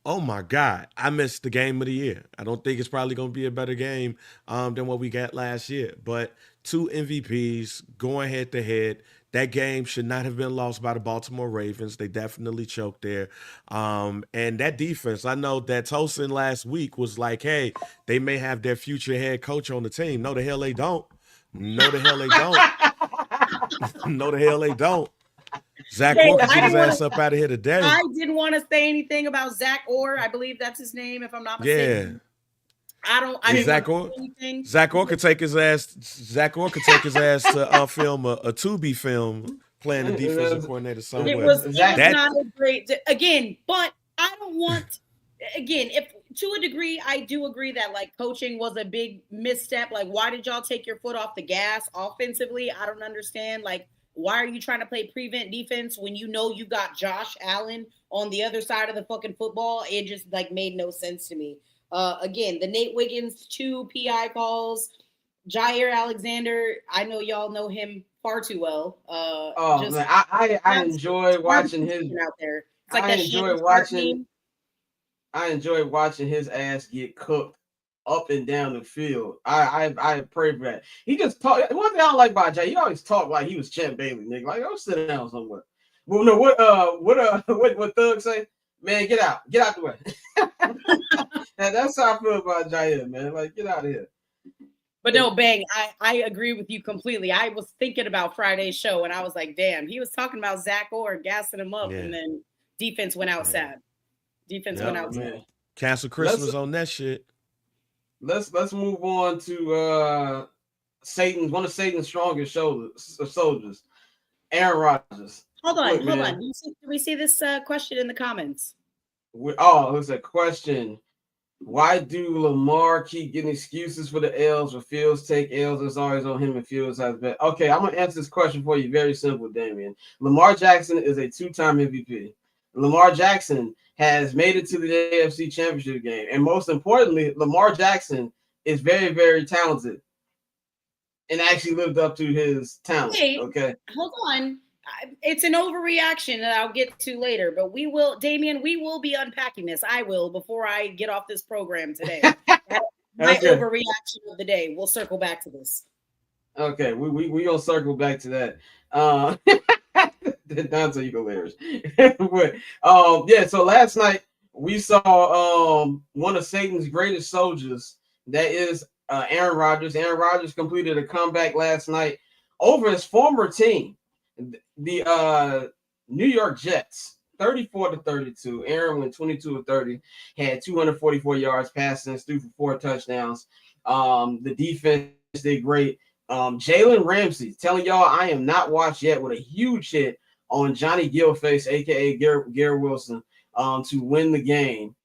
oh my God, I missed the game of the year. I don't think it's probably going to be a better game than what we got last year. But 2 MVPs going head to head. That game should not have been lost by the Baltimore Ravens. They definitely choked there. And that defense, I know that Tosin last week was like, hey, they may have their future head coach on the team. No, the hell they don't. No, the hell they don't. No, the hell they don't. Zach Orr can get his ass up out of here today. I didn't want to say anything about Zach Orr. I believe that's his name, if I'm not mistaken. Yeah. Zach Orr could take his ass. Zach Orr could take his ass to film a Tubi film playing the defensive coordinator somewhere. It was not a great again, but I don't want if to a degree I do agree that like coaching was a big misstep. Like, why did y'all take your foot off the gas offensively? I don't understand. Like, why are you trying to play prevent defense when you know you got Josh Allen on the other side of the fucking football? It just like made no sense to me. Again, the Nate Wiggins 2 PI calls, Jair Alexander. I know y'all know him far too well. Man, I enjoy watching his out there. It's like I enjoy watching his ass get cooked up and down the field. I pray for that. He just talk. One thing I don't like about Jay, he always talk like he was Champ Bailey, nigga. Like, go sit down somewhere. Well, no, what Thug say? Man, get out the way. And that's how I feel about Jair, man. Like, get out of here. But no, Bang, I agree with you completely. I was thinking about Friday's show, and I was like, damn, he was talking about Zach Orr, gassing him up, and then defense went out sad. Defense went out sad. Cancel Christmas on that shit. Let's move on to one of Satan's strongest soldiers, Aaron Rodgers. Hold Look, on. man, Do we see this question in the comments? It's a question. Why do Lamar keep getting excuses for the L's when Fields take L's? It's always on him and Fields has been. Okay, I'm going to answer this question for you. Very simple, Damian. Lamar Jackson is a 2-time MVP. Lamar Jackson has made it to the AFC Championship game. And most importantly, Lamar Jackson is very, very talented and actually lived up to his talent. Okay. Hold on. It's an overreaction that I'll get to later, but Damian, we will be unpacking this. I will before I get off this program today. My overreaction of the day. We'll circle back to this. Okay, we gonna circle back to that. Dante, you hilarious. But yeah, so last night we saw one of Satan's greatest soldiers, that is Aaron Rodgers. Aaron Rodgers completed a comeback last night over his former team, the New York Jets, 34-32. Aaron went 22 of 30, had 244 yards passing, threw for 4 touchdowns. The defense did great. Jalen Ramsey, telling y'all I am not watched yet, with a huge hit on Johnny Gillface, aka Garrett Wilson, to win the game.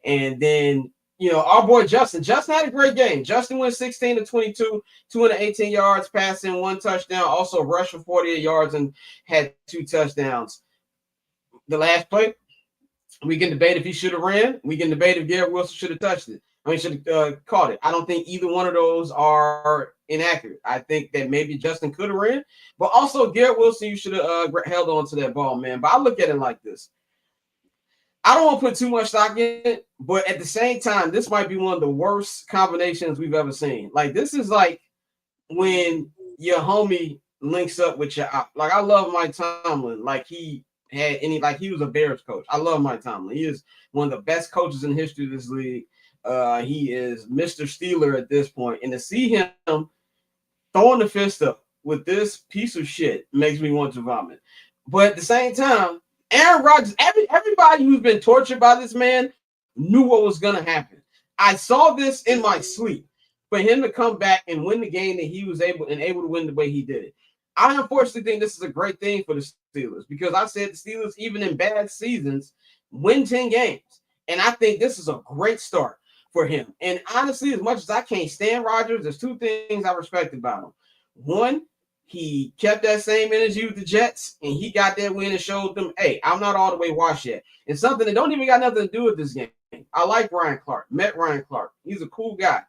And then, our boy Justin had a great game. Justin went 16-22, 218 yards passing, 1 touchdown, also rushed for 48 yards and had 2 touchdowns. The last play, we can debate if he should have ran. We can debate if Garrett Wilson should have touched it. Should have caught it. I don't think either one of those are inaccurate. I think that maybe Justin could have ran, but also Garrett Wilson, you should have held on to that ball, man. But I look at it like this. I don't want to put too much stock in it, but at the same time, this might be one of the worst combinations we've ever seen. Like, this is like when your homie links up with your op. Like, I love Mike Tomlin. Like, he was a Bears coach. I love Mike Tomlin. He is one of the best coaches in the history of this league. He is Mr. Steeler at this point. And to see him throwing the fist up with this piece of shit makes me want to vomit. But at the same time, Aaron Rodgers, everybody who's been tortured by this man knew what was going to happen. I saw this in my sleep. For him to come back and win the game that he was able to win the way he did it. I unfortunately think this is a great thing for the Steelers, because I said the Steelers, even in bad seasons, win 10 games. And I think this is a great start for him. And honestly, as much as I can't stand Rodgers, there's 2 things I respect about him. One, he kept that same energy with the Jets, and he got that win and showed them, hey, I'm not all the way washed yet. And something that don't even got nothing to do with this game. I like Ryan Clark. Met Ryan Clark. He's a cool guy.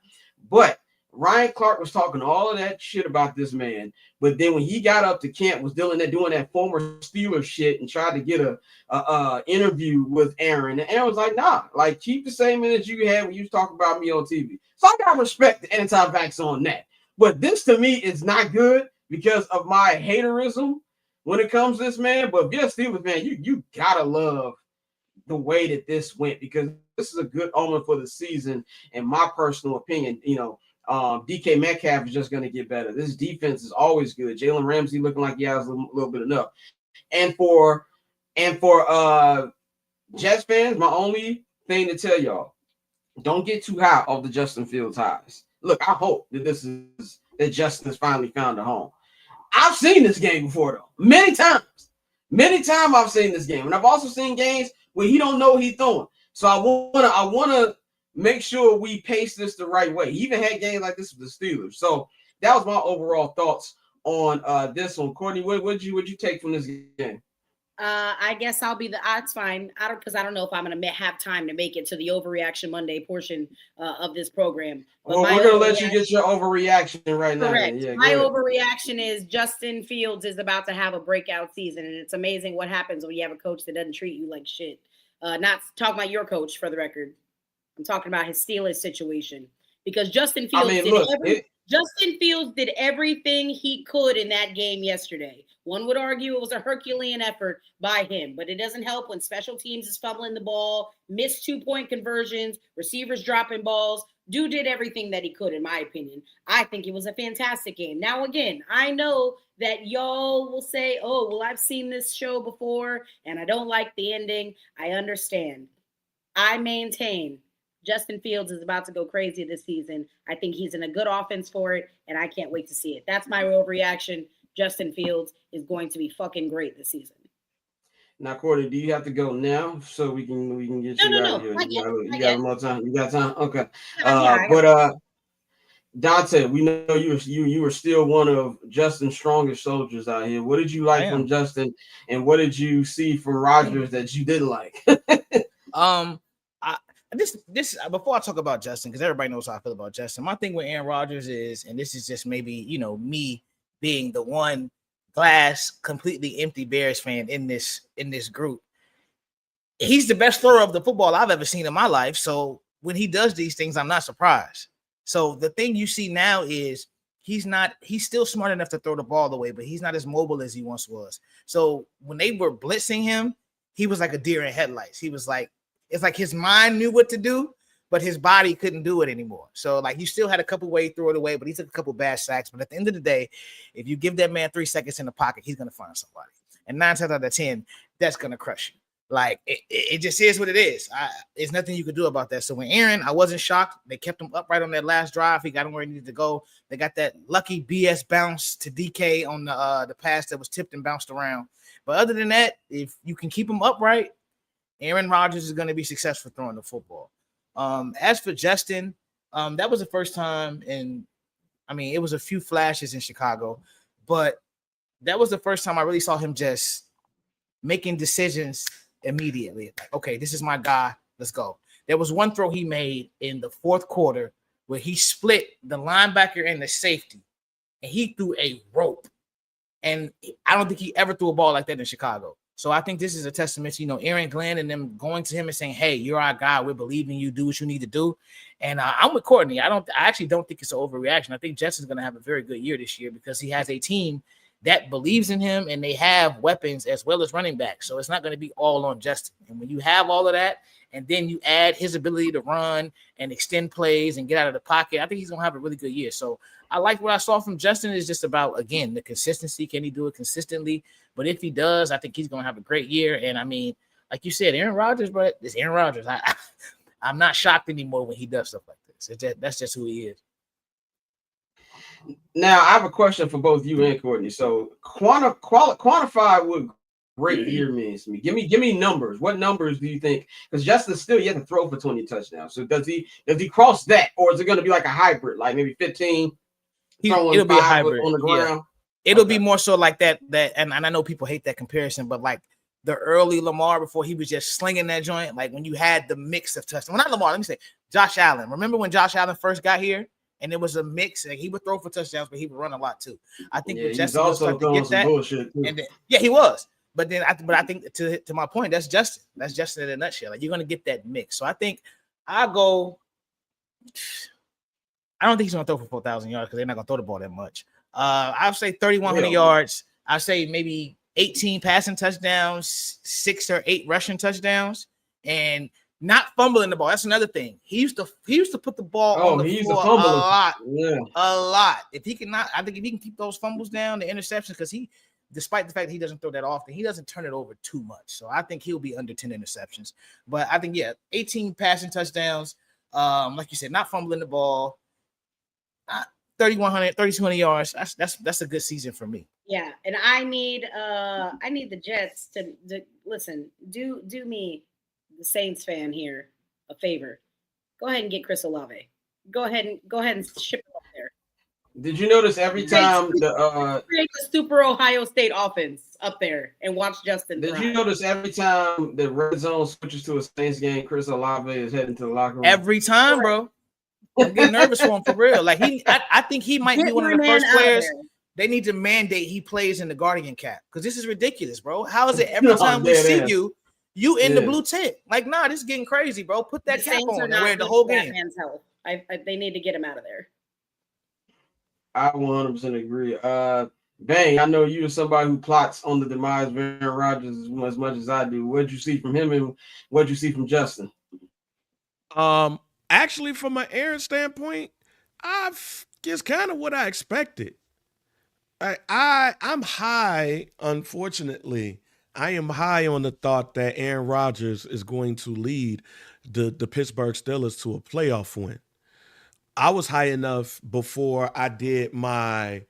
But Ryan Clark was talking all of that shit about this man. But then when he got up to camp, was doing that former Steelers shit and tried to get a interview with Aaron. And Aaron was like, nah, like, keep the same energy you had when you was talking about me on TV. So I got to respect the anti-vax on that. But this, to me, is not good because of my haterism when it comes to this man. But if you're a Steelers fan, you got to love the way that this went, because this is a good omen for the season, in my personal opinion. DK Metcalf is just going to get better. This defense is always good. Jalen Ramsey looking like he has a little bit enough. And for Jets fans, my only thing to tell y'all, don't get too high off the Justin Fields highs. Look, I hope that Justin has finally found a home. I've seen this game before, though. Many times I've seen this game. And I've also seen games where he don't know what he's throwing. So I wanna make sure we pace this the right way. He even had games like this with the Steelers. So that was my overall thoughts on this one. Courtney, what'd you take from this game? I guess I'll be it's fine. Because I don't know if I'm going to have time to make it to the Overreaction Monday portion of this program. But well, we're going to let you get your overreaction right now. Correct. Yeah, my overreaction is Justin Fields is about to have a breakout season, and it's amazing what happens when you have a coach that doesn't treat you like shit. Not talking about your coach, for the record. I'm talking about his Steelers situation, because Justin Fields Justin Fields did everything he could in that game yesterday. One would argue it was a Herculean effort by him, but it doesn't help when special teams is fumbling the ball, missed 2-point conversions, receivers dropping balls. Dude did everything that he could, in my opinion. I think it was a fantastic game. Now, again, I know that y'all will say, oh, well, I've seen this show before, and I don't like the ending. I understand. I maintain Justin Fields is about to go crazy this season. I think he's in a good offense for it, and I can't wait to see it. That's my overreaction. Justin Fields is going to be fucking great this season. Now, Courtney, do you have to go now so we can get No, you no, out no. of here? Not yet. You Not got yet. more time? You got time? Okay. Yeah, I got But Dante, we know you were still one of Justin's strongest soldiers out here. What did you like from Justin, and what did you see from Rodgers that you didn't like? This before I talk about Justin, because everybody knows how I feel about Justin. My thing with Aaron Rodgers is, and this is just maybe me being the one glass completely empty Bears fan in this group. He's the best thrower of the football I've ever seen in my life. So when he does these things, I'm not surprised. So the thing you see now is he's still smart enough to throw the ball away, but he's not as mobile as he once was. So when they were blitzing him, he was like a deer in headlights. He was like, it's like his mind knew what to do, but his body couldn't do it anymore. So like you still had a couple ways to throw it away, but he took a couple bad sacks. But at the end of the day, if you give that man 3 seconds in the pocket, he's going to find somebody. And 9 times out of 10, that's going to crush you. Like it just is what it is. There's nothing you could do about that. So when Aaron, I wasn't shocked. They kept him upright on that last drive. He got him where he needed to go. They got that lucky BS bounce to DK on the pass that was tipped and bounced around. But other than that, if you can keep him upright, Aaron Rodgers is going to be successful throwing the football. As for Justin, that was the first time, and I mean, it was a few flashes in Chicago, but that was the first time I really saw him just making decisions immediately. Like, okay, this is my guy. Let's go. There was one throw he made in the fourth quarter where he split the linebacker and the safety, and he threw a rope. And I don't think he ever threw a ball like that in Chicago. So I think this is a testament to, Aaron Glenn and them going to him and saying, hey, you're our guy. We're believing you. Do what you need to do. And I'm with Courtney. I actually don't think it's an overreaction. I think Justin's going to have a very good year this year because he has a team that believes in him and they have weapons as well as running backs. So it's not going to be all on Justin. And when you have all of that, and then you add his ability to run and extend plays and get out of the pocket, I think he's going to have a really good year. So I like what I saw from Justin. Is just about, again, the consistency. Can he do it consistently? But if he does, I think he's going to have a great year. And I mean, like you said, Aaron Rodgers, but it's Aaron Rodgers. I'm not shocked anymore when he does stuff like this. That's just who he is. Now, I have a question for both you and Courtney. So quantify what great year means to me. Give me numbers. What numbers do you think? Because Justin still yet to throw for 20 touchdowns. So does he cross that, or is it going to be like a hybrid, like maybe 15? It'll be a hybrid on the ground. Yeah. It'll be more so like that. And I know people hate that comparison, but like the early Lamar before he was just slinging that joint, like when you had the mix of touchdowns. Well, not Lamar. Let me say Josh Allen. Remember when Josh Allen first got here? And it was a mix. Like he would throw for touchdowns, but he would run a lot too. I think with Justin will start to get that. And then, he was. But then, I think to my point, that's Justin. That's Justin in a nutshell. Like you're gonna get that mix. So I think I don't think he's gonna throw for 4,000 yards because they're not gonna throw the ball that much. I'll say 3,100 yards. I'll say maybe 18 passing touchdowns, 6 or 8 rushing touchdowns, and not fumbling the ball. That's another thing. He used to put the ball on the floor a lot. Yeah. A lot. I think if he can keep those fumbles down, the interceptions, because despite the fact that he doesn't throw that often, he doesn't turn it over too much. So I think he'll be under 10 interceptions. But I think, 18 passing touchdowns. Like you said, not fumbling the ball. 3,100, 3,200 yards. That's a good season for me. Yeah, and I need the Jets to listen. Do me, the Saints fan here, a favor. Go ahead and get Chris Olave. Go ahead and ship him up there. Did you notice every time create the super Ohio State offense up there and watch Justin? Did you notice every time the red zone switches to a Saints game, Chris Olave is heading to the locker room? Every time, bro. I'm getting nervous for him for real. Like I think he might be one of the first players. They need to mandate he plays in the Guardian cap because this is ridiculous, bro. How is it every time we see you in the blue tent? Like, nah, this is getting crazy, bro. Put that cap on and wear the whole game. They need to get him out of there. I 100% agree. Bang, I know you are somebody who plots on the demise of Aaron Rodgers as much as I do. What did you see from him and what did you see from Justin? Actually, from an Aaron standpoint, it's kind of what I expected. I'm high, unfortunately, I am high on the thought that Aaron Rodgers is going to lead the Pittsburgh Steelers to a playoff win. I was high enough before I did my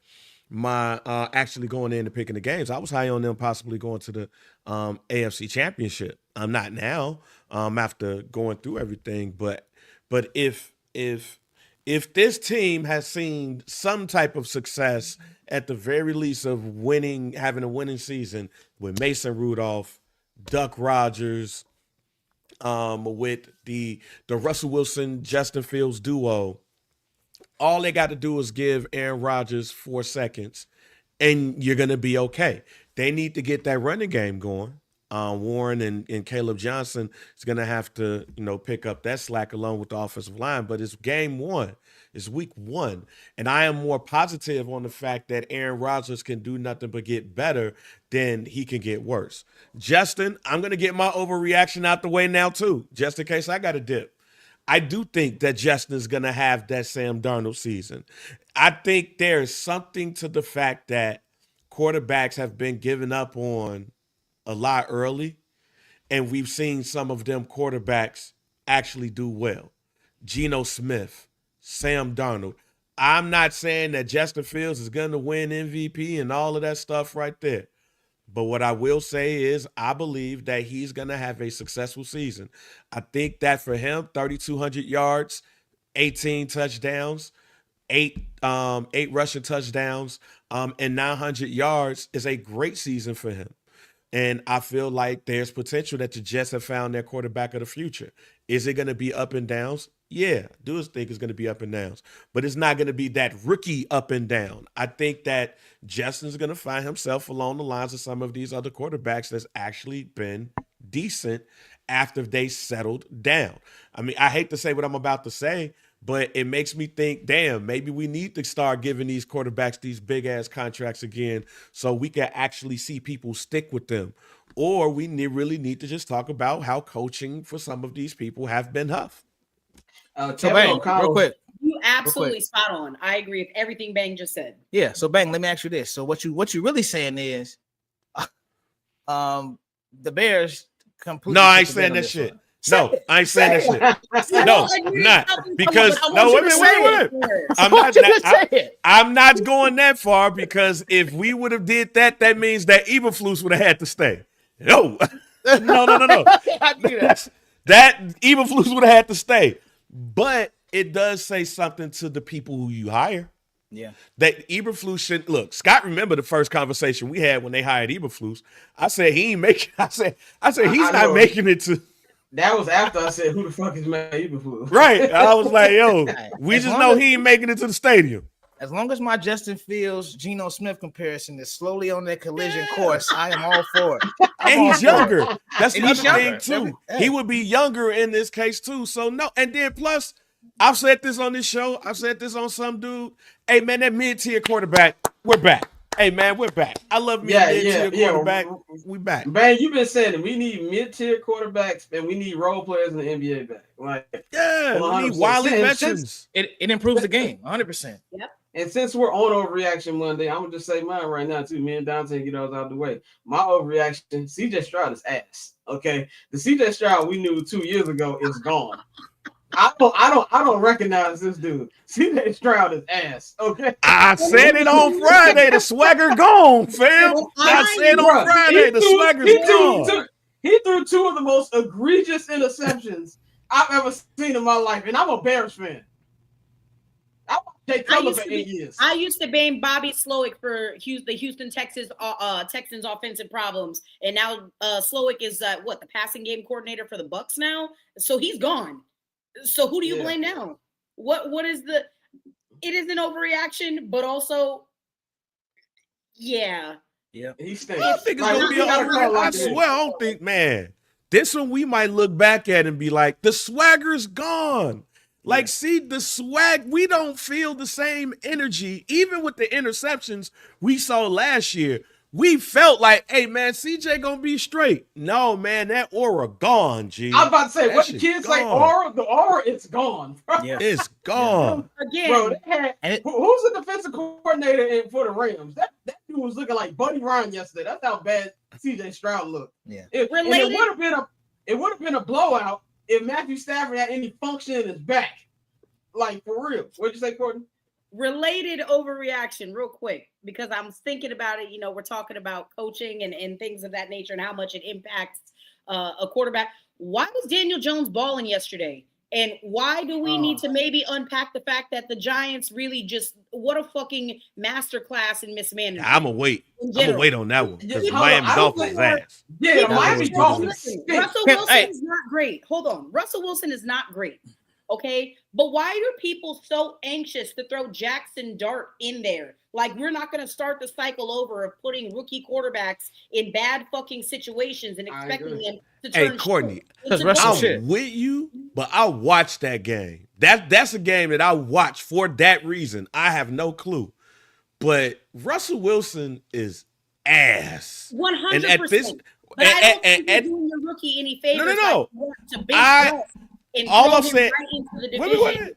actually going in and picking the games. I was high on them possibly going to the AFC Championship. I'm not now after going through everything, but if this team has seen some type of success at the very least of winning, having a winning season with Mason Rudolph, Duck Rodgers, with the Russell Wilson, Justin Fields duo, all they got to do is give Aaron Rodgers 4 seconds and you're going to be okay. They need to get that running game going. Warren and Caleb Johnson is going to have to, pick up that slack along with the offensive line. But it's game one. It's week one. And I am more positive on the fact that Aaron Rodgers can do nothing but get better than he can get worse. Justin, I'm going to get my overreaction out the way now too, just in case I got a dip. I do think that Justin is going to have that Sam Darnold season. I think there's something to the fact that quarterbacks have been given up on a lot early, and we've seen some of them quarterbacks actually do well. Geno Smith, Sam Darnold. I'm not saying that Justin Fields is going to win MVP and all of that stuff right there. But what I will say is I believe that he's going to have a successful season. I think that for him, 3,200 yards, 18 touchdowns, eight rushing touchdowns, and 900 yards is a great season for him. And I feel like there's potential that the Jets have found their quarterback of the future. Is it going to be up and downs? Yeah, I do think it's going to be up and downs. But it's not going to be that rookie up and down. I think that Justin's going to find himself along the lines of some of these other quarterbacks that's actually been decent after they settled down. I mean, I hate to say what I'm about to say, but it makes me think, damn, maybe we need to start giving these quarterbacks these big-ass contracts again so we can actually see people stick with them. Or we really need to just talk about how coaching for some of these people have been tough. So Bang, real quick. You absolutely spot on. I agree with everything Bang just said. Yeah, so Bang, let me ask you this. So what you really saying is the Bears completely. No, I ain't saying that shit. No, I ain't saying that shit. No, I'm not. Because wait. I'm not going that far because if we would have did that, that means that Eberflus would have had to stay. No. No. That Eberflus would have had to stay. But it does say something to the people who you hire. Yeah. That Eberflus should look. Scott, remember the first conversation we had when they hired Eberflus. I said he ain't making. I said he's not making it to. That was after I said, "Who the fuck is Matt Eberflus?" Right. I was like, "Yo, we just know he ain't making it to the stadium." As long as my Justin Fields, Geno Smith comparison is slowly on that collision course, I am all for it. And he's younger. That's the other thing too. He would be younger in this case too. So no. And then plus, I've said this on this show. I've said this on some dude. Hey man, that mid-tier quarterback, we're back. Hey man, we're back. I love me mid-tier quarterback. We back. Man, you've been saying it. We need mid-tier quarterbacks and we need role players in the NBA back. Like, we need wily veterans. It improves the game, 100%. Yep. And since we're on Overreaction Monday, I'm gonna just say mine right now too. Me and Dante get those out the way. My overreaction: CJ Stroud is ass. Okay, the CJ Stroud we knew 2 years ago is gone. I don't recognize this dude. CJ Stroud is ass. Okay, I said it on Friday. The swagger gone, fam. I said on Friday the swagger's gone. He threw 2 of the most egregious interceptions I've ever seen in my life, and I'm a Bears fan. I used to blame Bobby Slowick for the Houston Texans offensive problems, and now Slowick is the passing game coordinator for the Bucs now. So he's gone. So who do you blame now? What is the? It is an overreaction, but also, yeah. He stinks. I don't think it's gonna be an overreaction. I swear, I don't think, man. This one we might look back at and be like, the swagger's gone. Like, see, the swag, we don't feel the same energy. Even with the interceptions we saw last year, we felt like, hey, man, CJ gonna be straight. No, man, that aura gone, G. I'm about to say, what the kids say, aura, the aura, it's gone. Yeah. It's gone. Again. Bro, who's the defensive coordinator for the Rams? That he was looking like Buddy Ryan yesterday. That's how bad CJ Stroud looked. Yeah. It would have been a blowout if Matthew Stafford had any function in his back. Like, for real. What'd you say, Courtney? Related overreaction, real quick, because I'm thinking about it. We're talking about coaching and things of that nature and how much it impacts a quarterback. Why was Daniel Jones balling yesterday? And why do we need to maybe unpack the fact that the Giants really just what a fucking masterclass in mismanagement? I'm gonna wait. I'm gonna wait on that one because Yeah, Miami Dolphins ass. Yeah, Miami Dolphins. Russell Wilson is not great. Hold on. Russell Wilson is not great. Okay. But why are people so anxious to throw Jackson Dart in there? Like, we're not going to start the cycle over of putting rookie quarterbacks in bad fucking situations and expecting them to turn. Hey, Courtney, I'm with you, but I watched that game. That's a game that I watched for that reason. I have no clue. But Russell Wilson is ass. 100%. And at this, but I don't think you're doing your rookie any favors. No. And all I'm him saying, right into the division.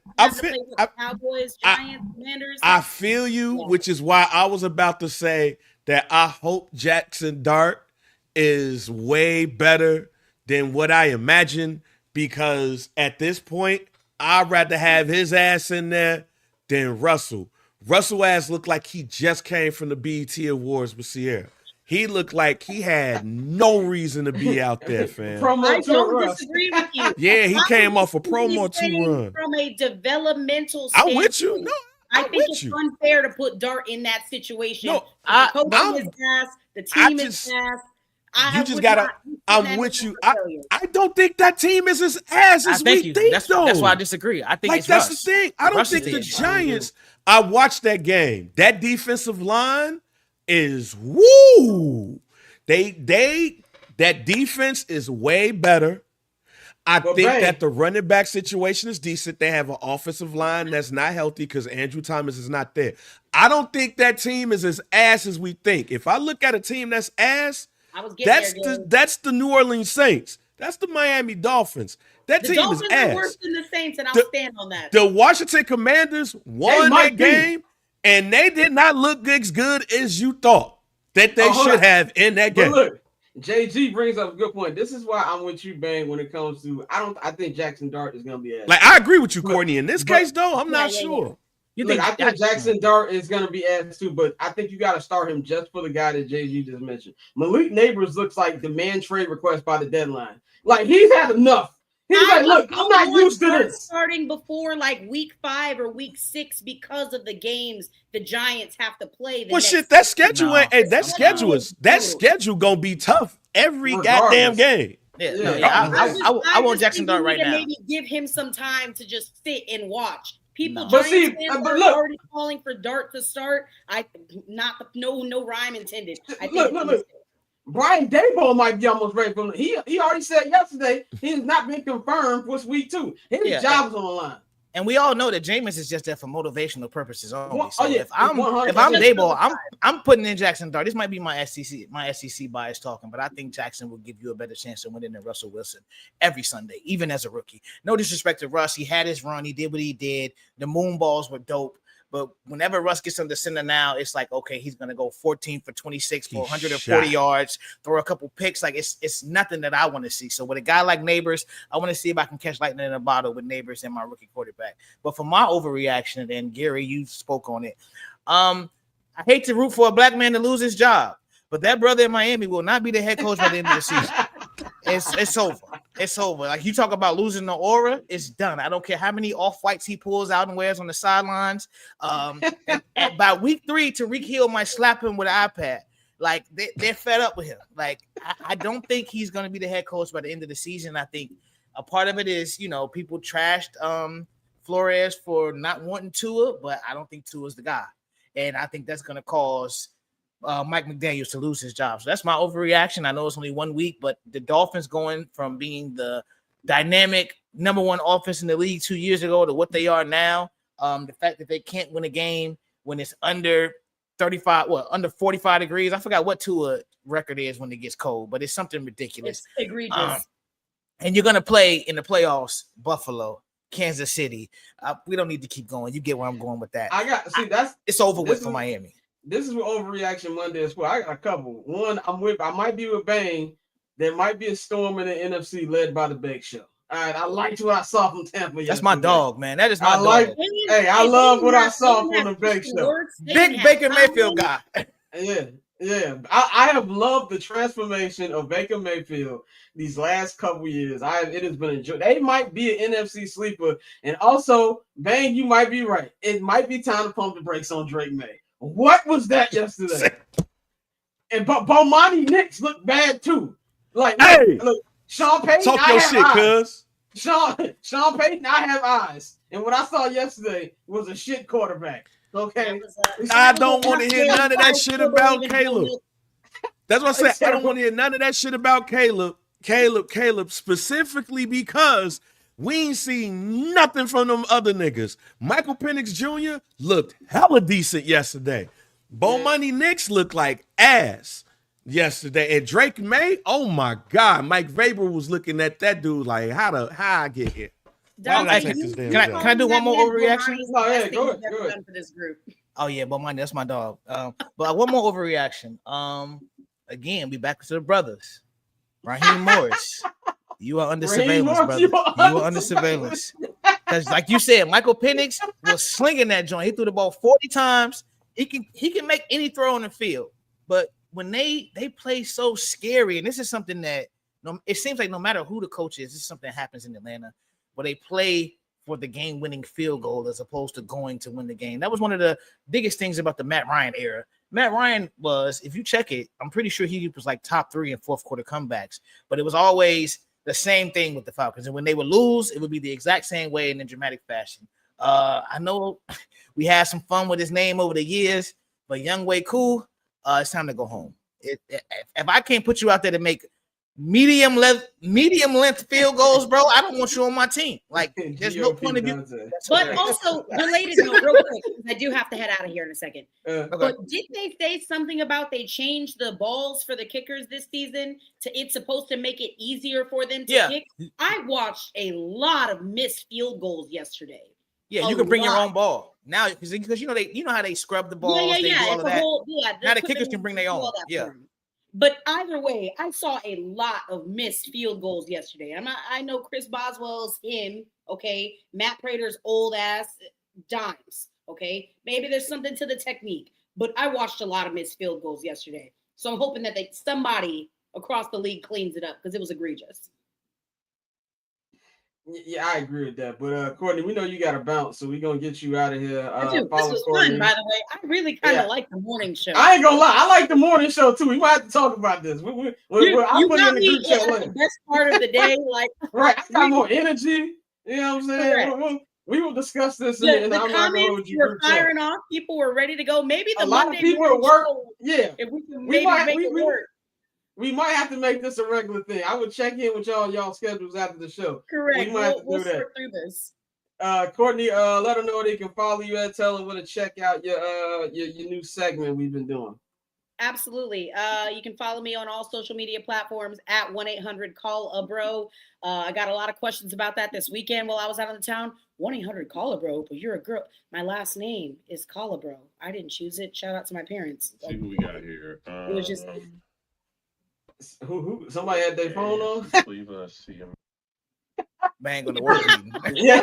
Cowboys, Giants, Commanders. I feel you, which is why I was about to say that I hope Jackson Dart is way better than what I imagined, because at this point, I'd rather have his ass in there than Russell. Russell ass looked like he just came from the BET Awards with Sierra. He looked like he had no reason to be out there, fam. I don't disagree with you. Yeah, he came off a promo 2 run. From a developmental standpoint, I'm with you. No, I think it's unfair to put Dart in that situation. No, the coach is ass, the team is ass. I'm with you. I don't think that team is as ass as we think, though. That's why I disagree. I think it's that's Russ. the thing. I don't think the Giants. I watched that game. That defensive line is woo. That defense is way better. I think that the running back situation is decent. They have an offensive line that's not healthy because Andrew Thomas is not there. I don't think that team is as ass as we think. If I look at a team that's ass, that's the New Orleans Saints. That's the Miami Dolphins. That team is ass. Are worse than the Saints, and I'll stand on that. The Washington Commanders won that game, and they did not look as good as you thought that they should have in that game. Look, JG brings up a good point. This is why I'm with you, Bang, when it comes to I think Jackson Dart is gonna be ass. Like, I agree with you, Courtney. In this case, though, I'm not sure. I think Jackson Dart is gonna be ass too, but I think you got to start him just for the guy that JG just mentioned. Malik Neighbors looks like the man trade request by the deadline. Like, he's had enough. He's like, look, I'm not used to this. Starting before like week 5 or week 6 because of the games the Giants have to play. Well, shit, that schedule gonna be tough every goddamn game. I want Jackson Dart right now. Maybe give him some time to just sit and watch. People, but Giants fans are already calling for Dart to start. No rhyme intended. I think look. Brian Daboll might be almost ready for him. He already said yesterday he has not been confirmed for week 2. His job's on the line. And we all know that Jameis is just there for motivational purposes only. So if I'm Daboll, I'm putting in Jackson Dart. This might be my SEC bias talking, but I think Jackson will give you a better chance of winning than Russell Wilson every Sunday, even as a rookie. No disrespect to Russ. He had his run. He did what he did. The moon balls were dope. But whenever Russ gets under center now, it's like, okay, he's going to go 14 for 26 for 140 yards, throw a couple picks. Like, it's nothing that I want to see. So with a guy like Neighbors, I want to see if I can catch lightning in a bottle with Neighbors and my rookie quarterback. But for my overreaction, and Gary, you spoke on it. I hate to root for a black man to lose his job, but that brother in Miami will not be the head coach by the end of the season. It's over. It's over. Like, you talk about losing the aura, it's done. I don't care how many off-whites he pulls out and wears on the sidelines. And by week 3, Tariq Hill might slap him with an iPad. Like, they're fed up with him. Like, I don't think he's going to be the head coach by the end of the season. I think a part of it is, people trashed Flores for not wanting Tua, but I don't think Tua's the guy. And I think that's going to cause Mike McDaniels to lose his job. So that's my overreaction. I know it's only 1 week, but the Dolphins going from being the dynamic number 1 offense in the league 2 years ago to what they are now, the fact that they can't win a game when it's under 45 degrees. I forgot what Tua record is when it gets cold, but it's something ridiculous. It's egregious. And you're going to play in the playoffs, Buffalo, Kansas City. We don't need to keep going. You get where I'm going with that. It's over with for Miami. This is what Overreaction Monday is for. I got a couple. One, I might be with Bang. There might be a storm in the NFC led by the Bake Show. All right, I liked what I saw from Tampa yesterday. That's my dog, man. That is my dog. I love what I saw from the Bake Show. Big Baker Mayfield guy. Yeah. I have loved the transformation of Baker Mayfield these last couple years. It has been enjoyed. They might be an NFC sleeper. And also, Bang, you might be right. It might be time to pump the brakes on Drake May. What was that yesterday? And Bomani Knicks look bad too. Like, hey, look, Sean Payton, talk your shit, cuz. Sean Payton, I have eyes. And what I saw yesterday was a shit quarterback. Okay. I don't want to hear none of that shit about Caleb. That's what I said. I don't want to hear none of that shit about Caleb. Caleb, specifically because we ain't seen nothing from them other niggas. Michael Penix Jr. looked hella decent yesterday. Money Knicks looked like ass yesterday. And Drake May, oh my God. Mike Vrabel was looking at that dude like, how I get here? Dante, can I do one more overreaction? Oh, yeah, go ahead. For this group. Oh yeah, but mine, that's my dog. But one more overreaction. Again, we back to the brothers. Raheem Morris, you are under surveillance, brother. You are under surveillance. Because, like you said, Michael Penix was slinging that joint. He threw the ball 40 times. He can make any throw on the field. But when they play so scary, and this is something that it seems like no matter who the coach is, this is something that happens in Atlanta, where they play for the game-winning field goal as opposed to going to win the game. That was one of the biggest things about the Matt Ryan era. Matt Ryan was, if you check it, I'm pretty sure he was like top 3 in fourth quarter comebacks, but it was always the same thing with the Falcons. And when they would lose, it would be the exact same way in a dramatic fashion. I know we had some fun with his name over the years, but Young Way Cool, it's time to go home. If I can't put you out there to make medium length field goals, bro, I don't want you on my team. Like, there's no point of view. But also, related note, real quick, I do have to head out of here in a second. Okay. But did they say something about they changed the balls for the kickers this season to it's supposed to make it easier for them to kick? I watched a lot of missed field goals yesterday. Yeah, you can bring your own ball now because you know how they scrub the balls. They do all of that. Now the kickers can bring their own. Yeah. But either way, I saw a lot of missed field goals yesterday. I know Chris Boswell's him, okay? Matt Prater's old ass dimes, okay? Maybe there's something to the technique, but I watched a lot of missed field goals yesterday. So I'm hoping that somebody across the league cleans it up because it was egregious. Yeah, I agree with that. But Courtney, we know you got to bounce, so we're gonna get you out of here. This was Courtney. fun, by the way. I really kind of like the morning show. I ain't gonna lie, I like the morning show too. We might have to talk about this. I'll put it in the group chat later. The best part of the day, like right. I got more energy. You know what I'm saying? We will discuss this. The comments were firing off. People were ready to go. Maybe the Monday people at work. Yeah, if we can maybe make it work. We might have to make this a regular thing. I would check in with y'all schedules after the show. Correct. We might have to do that. Sort through this. Courtney, let them know where they can follow you at. Tell them where to check out your new segment we've been doing. Absolutely. You can follow me on all social media platforms at 1-800-CALL-A-BRO. I got a lot of questions about that this weekend while I was out of the town. 1-800-CALL-A-BRO, but you're a girl. My last name is Colobro. I didn't choose it. Shout out to my parents. See who we got here. It was just... Who? Somebody had their phone on? See him. Bang on the work meeting. Yeah.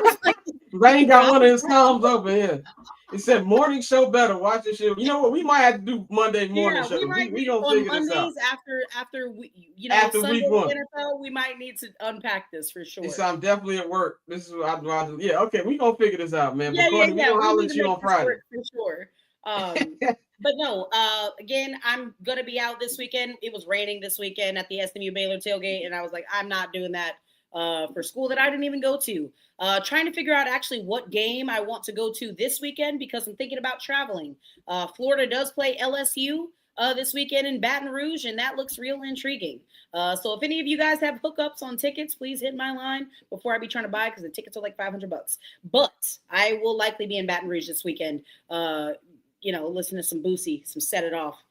Bang got one of his comms open here. He said morning show better. Watch this shit. You know what? We might have to do Monday morning show. We gonna figure this out. After Sunday week 1. NFL, we might need to unpack this for sure. So I'm definitely at work. This is what I'd rather. Yeah, okay, we gonna figure this out, man. Yeah. We gonna holler at you on Friday. For sure. But no, again, I'm going to be out this weekend. It was raining this weekend at the SMU Baylor tailgate, and I was like, I'm not doing that for school that I didn't even go to. Trying to figure out actually what game I want to go to this weekend because I'm thinking about traveling. Florida does play LSU this weekend in Baton Rouge, and that looks real intriguing. So if any of you guys have hookups on tickets, please hit my line before I be trying to buy because the tickets are like $500. But I will likely be in Baton Rouge this weekend. Listen to some Boosie, some Set It Off.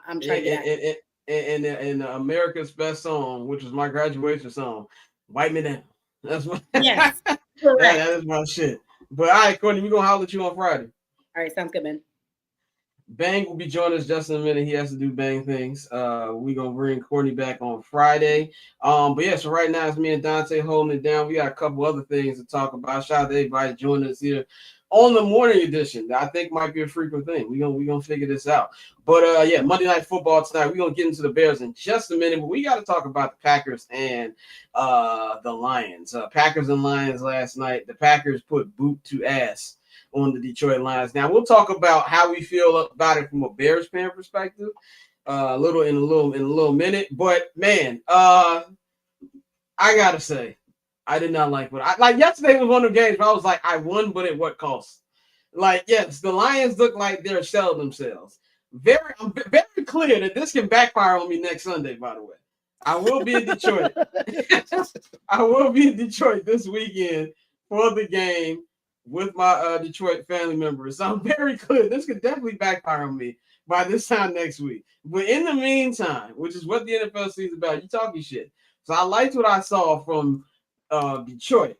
I'm trying to get and America's best song, which was my graduation song, Wipe Me Down. That's what. Yes, correct. That is my shit. But all right, Courtney, we're gonna holler at you on Friday. All right, sounds good, man. Bang will be joining us just in a minute. He has to do Bang things. We're gonna bring Courtney back on Friday. But yeah, so right now it's me and Dante holding it down. We got a couple other things to talk about. Shout out to everybody joining us here on the morning edition. That I think might be a frequent thing. We're gonna figure this out. But yeah, Monday Night Football tonight. We're gonna get into the Bears in just a minute, but we got to talk about the Packers and the Lions. Packers and Lions last night. The Packers put boot to ass on the Detroit Lions. Now we'll talk about how we feel about it from a Bears fan perspective, a little minute. But man, I gotta say, I did not like what I like. Yesterday was one of the games where I was like, I won, but at what cost? Like, yes, the Lions look like they're selling themselves. I'm very clear that this can backfire on me next Sunday. By the way, I will be in Detroit. I will be in Detroit this weekend for the game with my Detroit family members. So I'm very clear. This could definitely backfire on me by this time next week. But in the meantime, which is what the NFL season is about, you talking shit. So I liked what I saw from Detroit.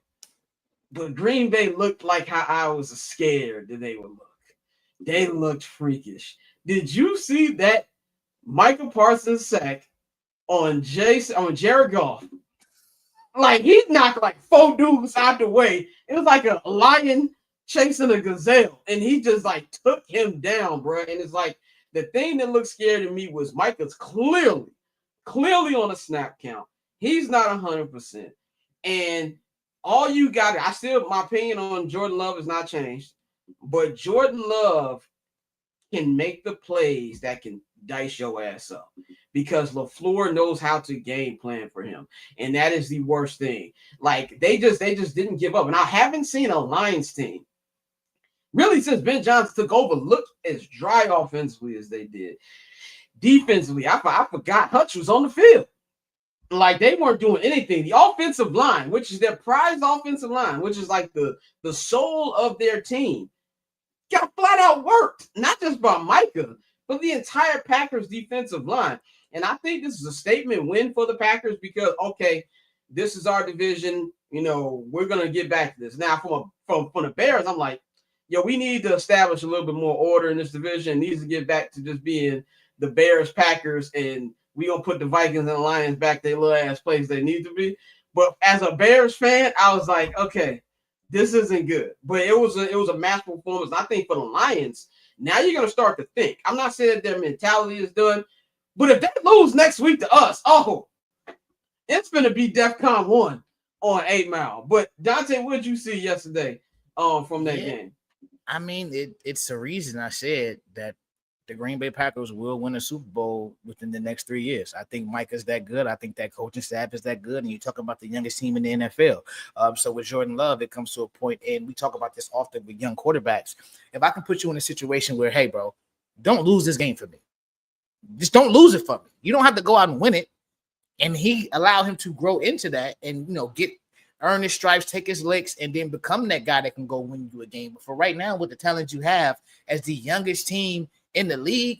But Green Bay looked like how I was scared that they would look. They looked freakish. Did you see that Michael Parsons sack on Jared Goff? Like, he knocked like 4 dudes out the way. It was like a lion chasing a gazelle, and he just like took him down, bro. And it's like the thing that looked scary to me was Micah's clearly on a snap count. He's not 100%. And all you got, my opinion on Jordan Love has not changed, but Jordan Love can make the plays that can dice your ass up because LaFleur knows how to game plan for him. And that is the worst thing. Like, they just didn't give up. And I haven't seen a Lions team really since Ben Johnson took over look as dry offensively as they did. Defensively, I forgot Hutch was on the field. Like, they weren't doing anything. The offensive line, which is their prized offensive line, which is like the soul of their team, got flat out worked, not just by Micah, but the entire Packers defensive line. And I think this is a statement win for the Packers because, okay, this is our division. You know, we're going to get back to this. Now, from the Bears, I'm like, yo, we need to establish a little bit more order in this division. It needs to get back to just being the Bears, Packers, and we're going to put the Vikings and the Lions back their little ass place they need to be. But as a Bears fan, I was like, okay, this isn't good. But it was a masterful performance. I think for the Lions, now you're going to start to think. I'm not saying that their mentality is done, but if they lose next week to us, it's going to be DEFCON 1 on 8 Mile. But Dante, what did you see yesterday from that game? I mean, it's the reason I said that the Green Bay Packers will win a Super Bowl within the next 3 years. I think Mike is that good. I think that coaching staff is that good. And you talk about the youngest team in the NFL. So with Jordan Love, it comes to a point, and we talk about this often with young quarterbacks. If I can put you in a situation where, hey, bro, don't lose this game for me. Just don't lose it for me. You don't have to go out and win it. And he allowed him to grow into that and, earn his stripes, take his licks, and then become that guy that can go win you a game. But for right now, with the talent you have as the youngest team in the league,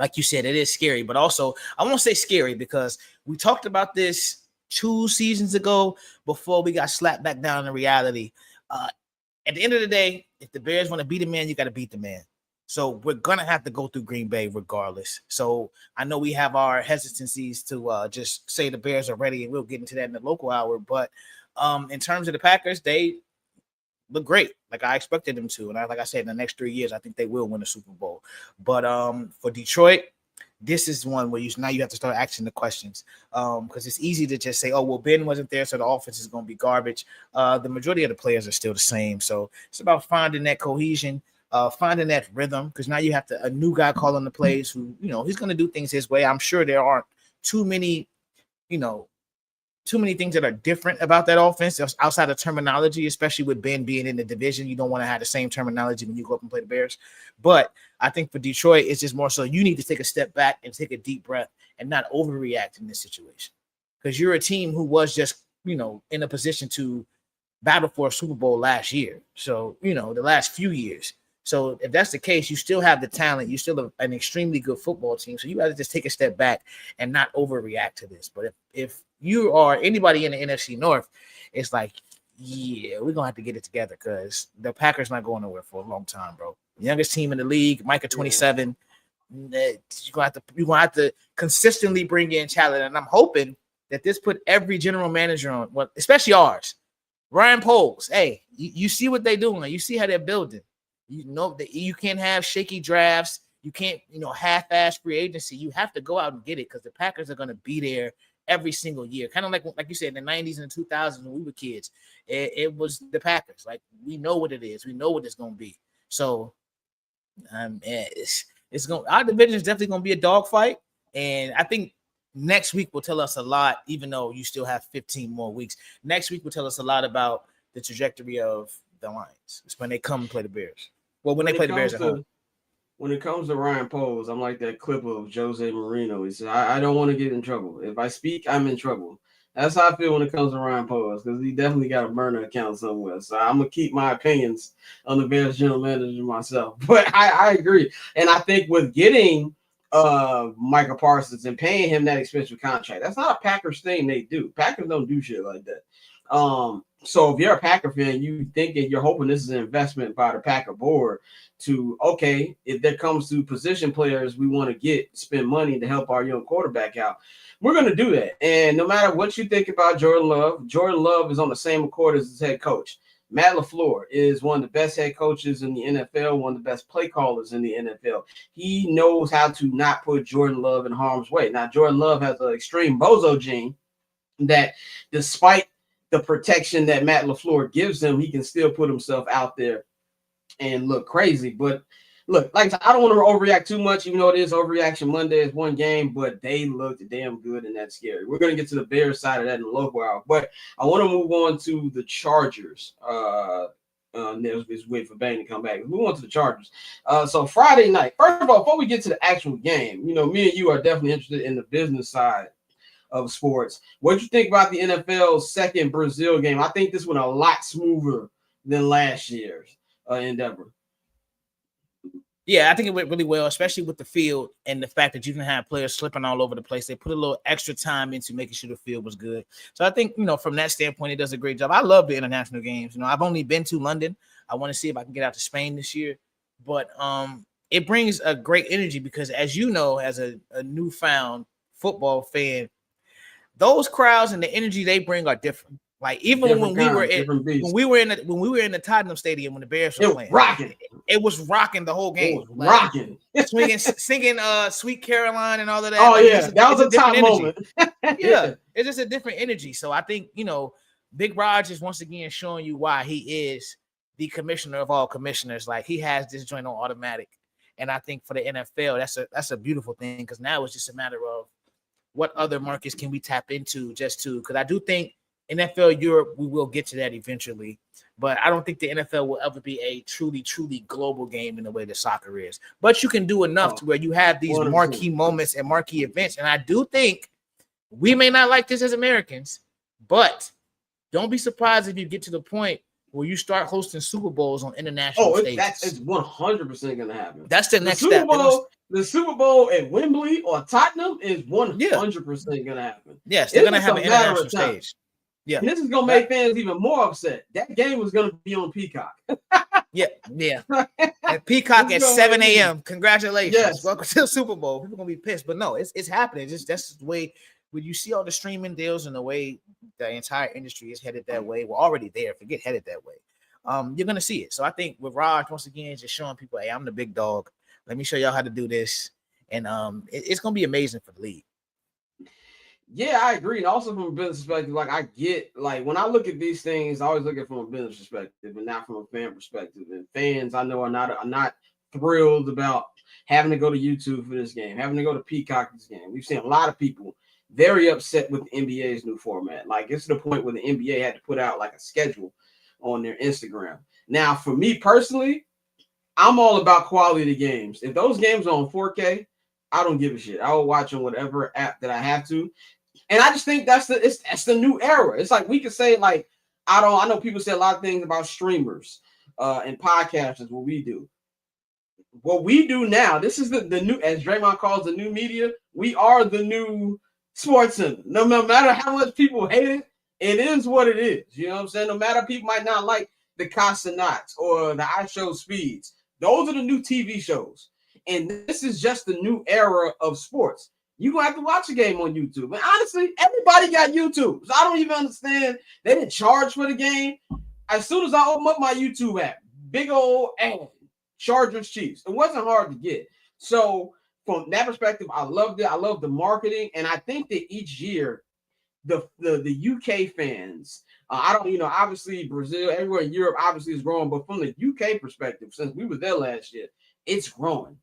like you said, it is scary. But also, I won't say scary because we talked about this 2 seasons ago before we got slapped back down in reality. At the end of the day, if the Bears want to beat a man, you got to beat the man. So we're going to have to go through Green Bay regardless. So I know we have our hesitancies to just say the Bears are ready, and we'll get into that in the local hour. But in terms of the Packers, they look great, like I expected them to. And like I said, in the next 3 years, I think they will win the Super Bowl. But for Detroit, this is one where you have to start asking the questions because it's easy to just say, oh, well, Ben wasn't there, so the offense is going to be garbage. The majority of the players are still the same. So it's about finding that cohesion, finding that rhythm, because now you have a new guy calling the plays who, he's going to do things his way. I'm sure there aren't too many things that are different about that offense outside of terminology, especially with Ben being in the division. You don't want to have the same terminology when you go up and play the Bears. But I think for Detroit, it's just more so you need to take a step back and take a deep breath and not overreact in this situation. Because you're a team who was just, in a position to battle for a Super Bowl last year. So, the last few years. So if that's the case, you still have the talent. You still have an extremely good football team. So you got to just take a step back and not overreact to this. But if you are anybody in the NFC North, it's like, yeah, we're going to have to get it together because the Packers not going nowhere for a long time, bro. youngest team in the league. Micah 27. You're gonna have to consistently bring in talent, and I'm hoping that this put every general manager on, well, especially ours. Ryan Poles, hey, you see what they're doing. You see how they're building. You know that you can't have shaky drafts. You can't, half-ass free agency. You have to go out and get it because the Packers are going to be there every single year. Kind of like you said, in the 90s and 2000s when we were kids, it was the Packers. Like, we know what it is. We know what it's going to be. So, it's going. Our division is definitely going to be a dogfight, and I think next week will tell us a lot. Even though you still have 15 more weeks, next week will tell us a lot about the trajectory of the Lions. It's when they come and play the Bears. Well, when they play the Bears at home. When it comes to Ryan Poles, I'm like that clip of Jose Marino. He said, I don't want to get in trouble. If I speak, I'm in trouble. That's how I feel when it comes to Ryan Poles, because he definitely got a burner account somewhere. So I'm going to keep my opinions on the Bears general manager myself. But I agree. And I think with getting Micah Parsons and paying him that expensive contract, that's not a Packers thing they do. Packers don't do shit like that. So if you're a Packer fan, you're hoping this is an investment by the Packer board to, okay, if there comes to position players we want to spend money to help our young quarterback out, we're going to do that. And no matter what you think about Jordan Love is on the same accord as his head coach. Matt LaFleur is one of the best head coaches in the NFL, one of the best play callers in the NFL. He knows how to not put Jordan Love in harm's way. Now, Jordan Love has an extreme bozo gene that despite the protection that Matt LaFleur gives him, he can still put himself out there and look crazy. But look, like I said, I don't want to overreact too much, even though it is Overreaction Monday. It's one game, but they looked damn good and that's scary. We're going to get to the Bears side of that in a little while, but I want to move on to the Chargers. Let's wait for Bang to come back. We went to the Chargers. So Friday night, first of all, before we get to the actual game, me and you are definitely interested in the business side of sports. What do you think about the NFL's second Brazil game? I think this went a lot smoother than last year's endeavor. Yeah, I think it went really well, especially with the field and the fact that you can have players slipping all over the place. They put a little extra time into making sure the field was good. So I think, from that standpoint, it does a great job. I love the international games. I've only been to London. I want to see if I can get out to Spain this year. But it brings a great energy because, as you know, as a newfound football fan, those crowds and the energy they bring are different. Like even when we were in the Tottenham Stadium when the Bears were playing, it was rocking the whole game. It was rocking, singing "Sweet Caroline" and all of that. Oh yeah, that was a top moment. Yeah, it's just a different energy. So I think Big Rodgers once again showing you why he is the commissioner of all commissioners. Like he has this joint on automatic, and I think for the NFL that's a beautiful thing because now it's just a matter of what other markets can we tap into because I do think NFL Europe, we will get to that eventually, but I don't think the NFL will ever be a truly, truly global game in the way that soccer is. But you can do enough to where you have these 100%. Marquee moments and marquee events. And I do think we may not like this as Americans, but don't be surprised if you get to the point where you start hosting Super Bowls on international stages. It's 100% going to happen. That's the next step. The Super Bowl at Wembley or Tottenham is 100% going to happen. Yes, they're going to have an international stage. Yeah, and this is gonna make fans even more upset. That game was gonna be on Peacock. yeah. And Peacock at 7 a.m. Congratulations. Yes. Welcome to the Super Bowl. People gonna be pissed, but no, it's happening. That's the way when you see all the streaming deals and the way the entire industry is headed that way. We're already there. Forget headed that way. You're gonna see it. So I think with Raj once again just showing people, hey, I'm the big dog. Let me show y'all how to do this, and it's gonna be amazing for the league. Yeah, I agree. And also from a business perspective, like I get, like when I look at these things, I always look at it from a business perspective and not from a fan perspective. And fans, I know, are not thrilled about having to go to YouTube for this game, having to go to Peacock for this game. We've seen a lot of people very upset with the NBA's new format. Like it's to the point where the NBA had to put out like a schedule on their Instagram. Now, for me personally, I'm all about quality of the games. If those games are on 4K, I don't give a shit. I will watch on whatever app that I have to. And I just think that's the new era. It's like we could say like I know people say a lot of things about streamers and podcasters. What we do now, this is the new, as Draymond calls the new media. We are the new sports center. No matter how much people hate it, it is what it is. You know what I'm saying? No matter people might not like the Castanats or the I Show Speeds. Those are the new TV shows. And this is just the new era of sports. You're going to have to watch a game on YouTube. And honestly, everybody got YouTube. So I don't even understand. They didn't charge for the game. As soon as I open up my YouTube app, big old ad, Chargers Chiefs. It wasn't hard to get. So from that perspective, I loved it. I love the marketing. And I think that each year, the UK fans, I don't, obviously Brazil, everywhere in Europe obviously is growing. But from the UK perspective, since we were there last year, it's growing.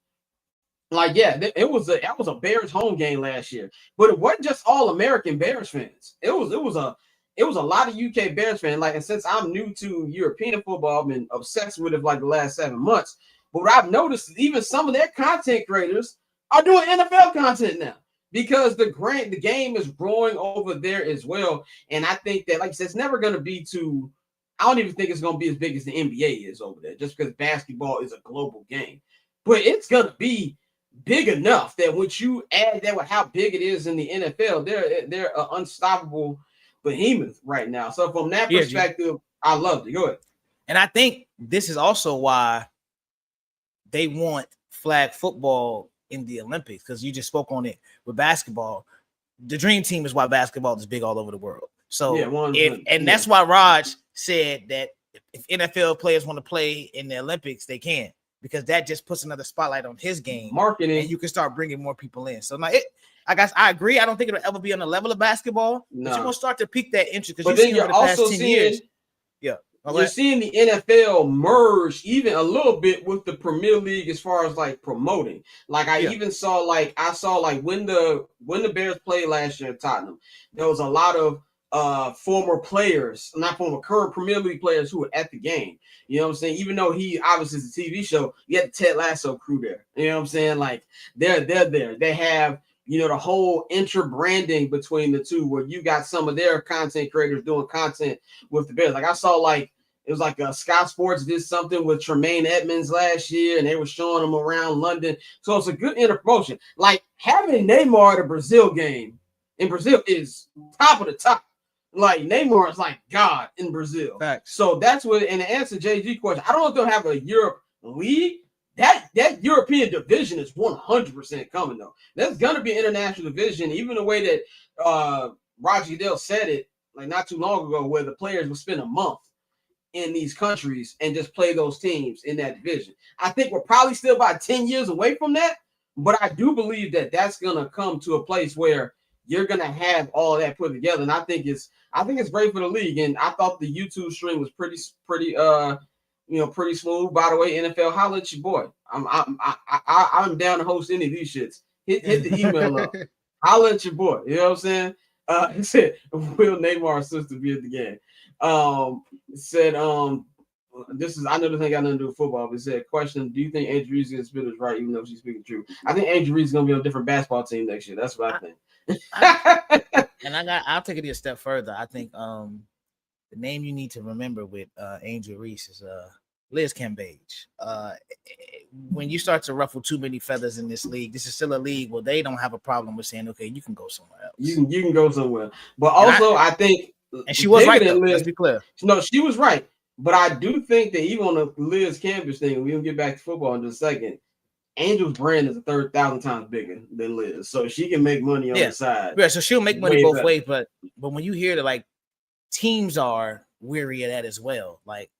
Like, yeah, that was a Bears home game last year, but it wasn't just all American Bears fans. It was a lot of UK Bears fans. Like, and since I'm new to European football, I've been obsessed with it for like the last 7 months. But what I've noticed is even some of their content creators are doing NFL content now because the game is growing over there as well. And I think that, like I said, it's never going to be too. I don't even think it's going to be as big as the NBA is over there, just because basketball is a global game. But it's going to be big enough that once you add that with how big it is in the NFL, they're an unstoppable behemoth right now. So from that perspective, I loved it. Go ahead. And I think this is also why they want flag football in the Olympics, because you just spoke on it with basketball. The dream team is why basketball is big all over the world. So that's why Raj said that if NFL players want to play in the Olympics, they can. Because that just puts another spotlight on his game, marketing, and you can start bringing more people in. So now, I guess I agree. I don't think it'll ever be on the level of basketball, but you're gonna start to pique that interest because you've seen over the past 10 years. Yeah, you're seeing the NFL merge even a little bit with the Premier League as far as like promoting. Like I saw when the Bears played last year at Tottenham, there was a lot of former players, not former, current Premier League players who were at the game. You know what I'm saying? Even though he obviously is a TV show, you had the Ted Lasso crew there. You know what I'm saying? Like they're there. They have, the whole inter-branding between the two where you got some of their content creators doing content with the Bears. Like I saw it was like Sky Sports did something with Tremaine Edmonds last year and they were showing them around London. So it's a good inter-promotion. Like having Neymar at a Brazil game in Brazil is top of the top. Like Neymar is like God in Brazil. Facts. So that's what, and to answer JG question, I don't know if they'll have a Europe league. That European division is 100% coming though. There's gonna be an international division, even the way that Roger Goodell said it like not too long ago, where the players will spend a month in these countries and just play those teams in that division. I think we're probably still about 10 years away from that, but I do believe that that's gonna come to a place where you're gonna have all of that put together, and I think it's great for the league. And I thought the YouTube stream was pretty smooth. By the way, NFL, holla at your boy. I'm down to host any of these shits. Hit the email up. Holla at your boy. You know what I'm saying? He said, will Neymar's sister be at the game? Said I know this ain't got nothing to do with football, but it said, question, do you think Angel Reese is spit is right, even though she's speaking true? I think Angel Reese is gonna be on a different basketball team next year. That's what I think. I'll take it a step further. I think the name you need to remember with Angel Reese is Liz Cambage. When you start to ruffle too many feathers in this league, this is still a league where they don't have a problem with saying, okay, you can go somewhere else. You can go somewhere. But also I think, and she was right though, let's be clear. No, she was right. But I do think that even on the Liz Cambage thing, we'll get back to football in just a second. Angel's brand is 1,000 times bigger than Liz, so she can make money on the side. Yeah, so she'll make money both ways. But when you hear that, like, teams are weary of that as well, like,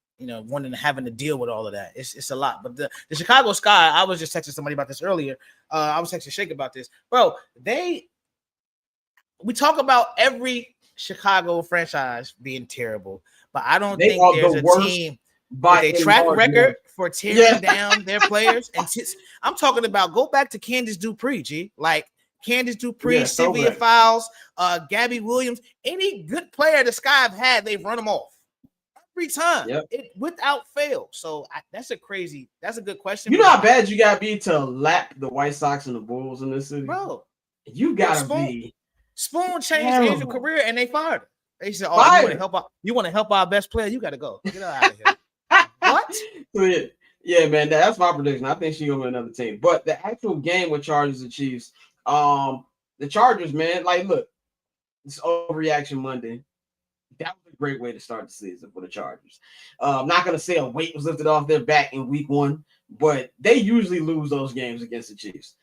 having to deal with all of that, it's a lot. But the Chicago Sky, I was just texting somebody about this earlier. I was texting Shake about this, bro. We talk about every Chicago franchise being terrible, but I don't think there's a team with a track record for tearing down their players. And I'm talking about, go back to Candace Dupree, G. Like Candace Dupree, Sylvia Fowles, Gabby Williams. Any good player the Sky have had, they've run them off every time, without fail. So that's a good question. You know how bad you gotta be to lap the White Sox and the Bulls in this city, bro? You gotta be. Spoon changed Angel's career, and they fired her. They said, "Oh, you want to help our best player? You got to go. Get out of here." What? Yeah, man, that's my prediction. I think she's gonna win another team. But the actual game with Chargers and Chiefs, the Chargers, man, like, look, it's Overreaction Monday. That was a great way to start the season for the Chargers. I'm not going to say a weight was lifted off their back in week 1, but they usually lose those games against the Chiefs.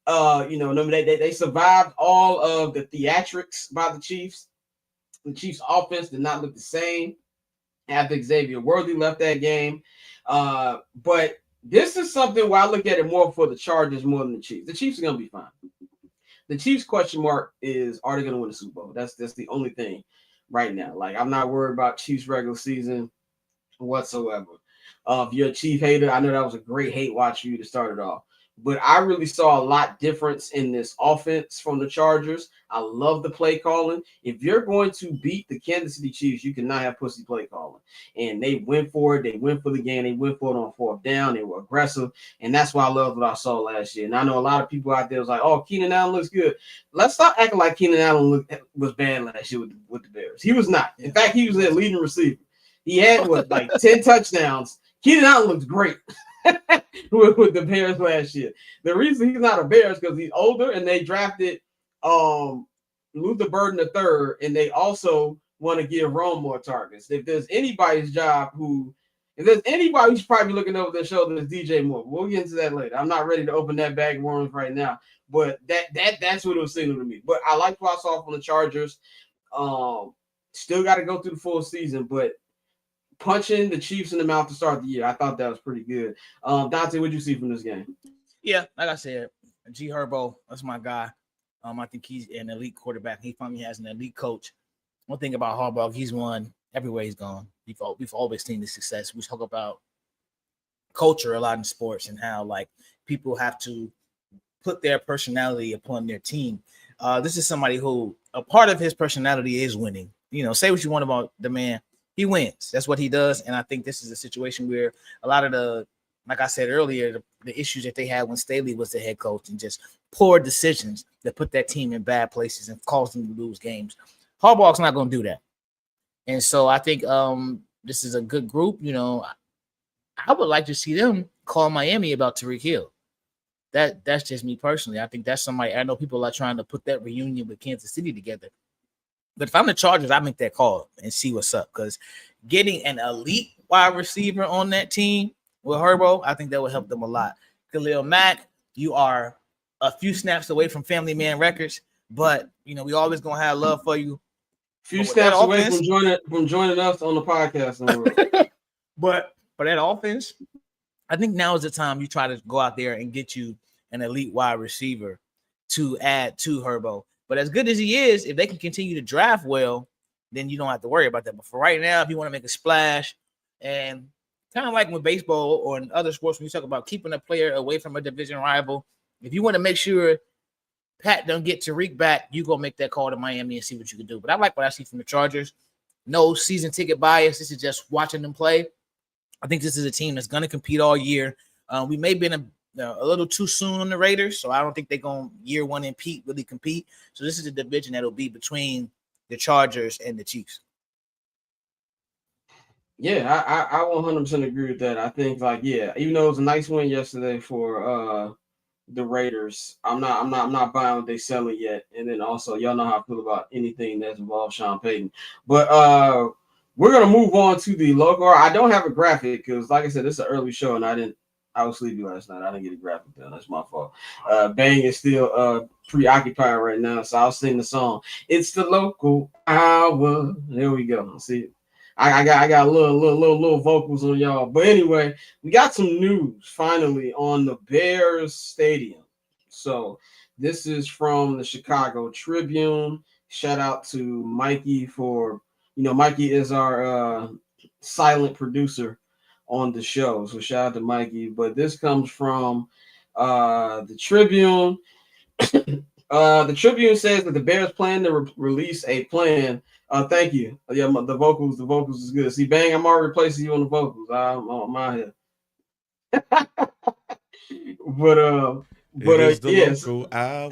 They survived all of the theatrics by the Chiefs. The Chiefs' offense did not look the same after Xavier Worthy left that game. But this is something where I look at it more for the Chargers more than the Chiefs. The Chiefs are going to be fine. The Chiefs' question mark is, are they going to win the Super Bowl? That's the only thing right now. Like, I'm not worried about Chiefs regular season whatsoever. If you're a Chief hater, I know that was a great hate watch for you to start it off. But I really saw a lot difference in this offense from the Chargers. I love the play calling. If you're going to beat the Kansas City Chiefs, you cannot have pussy play calling. And they went for it. They went for the game. They went for it on 4th down. They were aggressive. And that's why I loved what I saw last year. And I know a lot of people out there was like, oh, Keenan Allen looks good. Let's stop acting like Keenan Allen was bad last year with the Bears. He was not. In fact, he was their leading receiver. He had, 10 touchdowns. Keenan Allen looks great. with the Bears last year. The reason he's not a Bear is because he's older, and they drafted Luther Burden III, and they also want to give Rome more targets. If there's anybody's who's probably looking over their shoulder, it's DJ Moore. We'll get into that later. I'm not ready to open that bag of worms right now, but that's what it was signaling to me. But I like what I saw from the Chargers. Still got to go through the full season, but punching the Chiefs in the mouth to start the year, I thought that was pretty good. Dante, what did you see from this game? Yeah, like I said, G Herbo, that's my guy. I think he's an elite quarterback. He finally has an elite coach. One thing about Harbaugh, he's won everywhere he's gone. We've always seen the success. We talk about culture a lot in sports and how like people have to put their personality upon their team. This is somebody who a part of his personality is winning. Say what you want about the man. He wins. That's what he does. And I think this is a situation where a lot of the, like I said earlier, the issues that they had when Staley was the head coach and just poor decisions that put that team in bad places and caused them to lose games. Harbaugh's not going to do that. And so I think this is a good group. I would like to see them call Miami about Tyreek Hill. That's just me personally. I think that's somebody, I know people are trying to put that reunion with Kansas City together. But if I'm the Chargers, I make that call and see what's up. Because getting an elite wide receiver on that team with Herbo, I think that would help them a lot. Khalil Mack, you are a few snaps away from Family Man records, but we always gonna have love for you. Few snaps away from joining us on the podcast. But for that offense, I think now is the time you try to go out there and get you an elite wide receiver to add to Herbo. But as good as he is, if they can continue to draft well, then you don't have to worry about that. But for right now, if you want to make a splash, and kind of like with baseball or in other sports, when you talk about keeping a player away from a division rival, if you want to make sure Pat don't get Tyreek back, you go make that call to Miami and see what you can do. But I like what I see from the Chargers. No season ticket bias. This is just watching them play. I think this is a team that's going to compete all year. We may have been a little too soon on the Raiders, so I don't think they're going to year one and really compete. So this is a division that'll be between the Chargers and the Chiefs. Yeah, I 100% agree with that. I think even though it was a nice win yesterday for the Raiders, I'm not buying what they're selling yet. And then also, y'all know how I feel about anything that's involved Sean Payton. But we're gonna move on to the local. I don't have a graphic because, like I said, this is an early show, and I was sleepy last night. I didn't get a graphic done. That's my fault. Bang is still preoccupied right now, so I'll sing the song. It's the local hour. There we go. See, I got a little vocals on y'all. But anyway, we got some news finally on the Bears Stadium. So this is from the Chicago Tribune. Shout out to Mikey for, Mikey is our silent producer on the show. So shout out to Mikey. But this comes from the Tribune. The Tribune says that the Bears plan to release a plan. Thank you. Yeah, the vocals is good. See, Bang, I'm already replacing you on the vocals. I'm on my head. But yes. Local hour.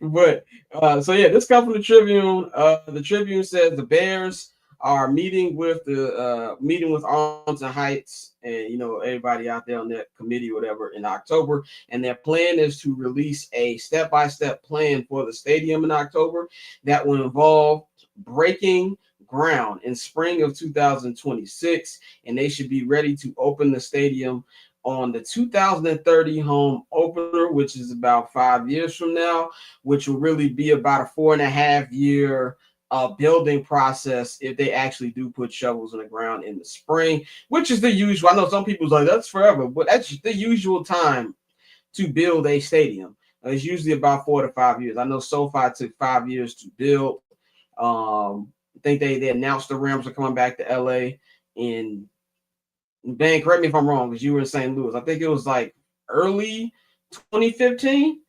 But this comes from the Tribune. The Tribune says the Bears are meeting with Arms and Heights and everybody out there on that committee or whatever in October, and their plan is to release a step-by-step plan for the stadium in October that will involve breaking ground in spring of 2026, and they should be ready to open the stadium on the 2030 home opener, which is about 5 years from now, which will really be about a 4.5 year building process if they actually do put shovels in the ground in the spring, which is the usual. I know some people's like, that's forever, but that's the usual time to build a stadium. It's usually about 4 to 5 years. I know SoFi took 5 years to build. I think they announced the Rams are coming back to LA in Ben, correct me if I'm wrong, because you were in St. Louis. I think it was like early 2015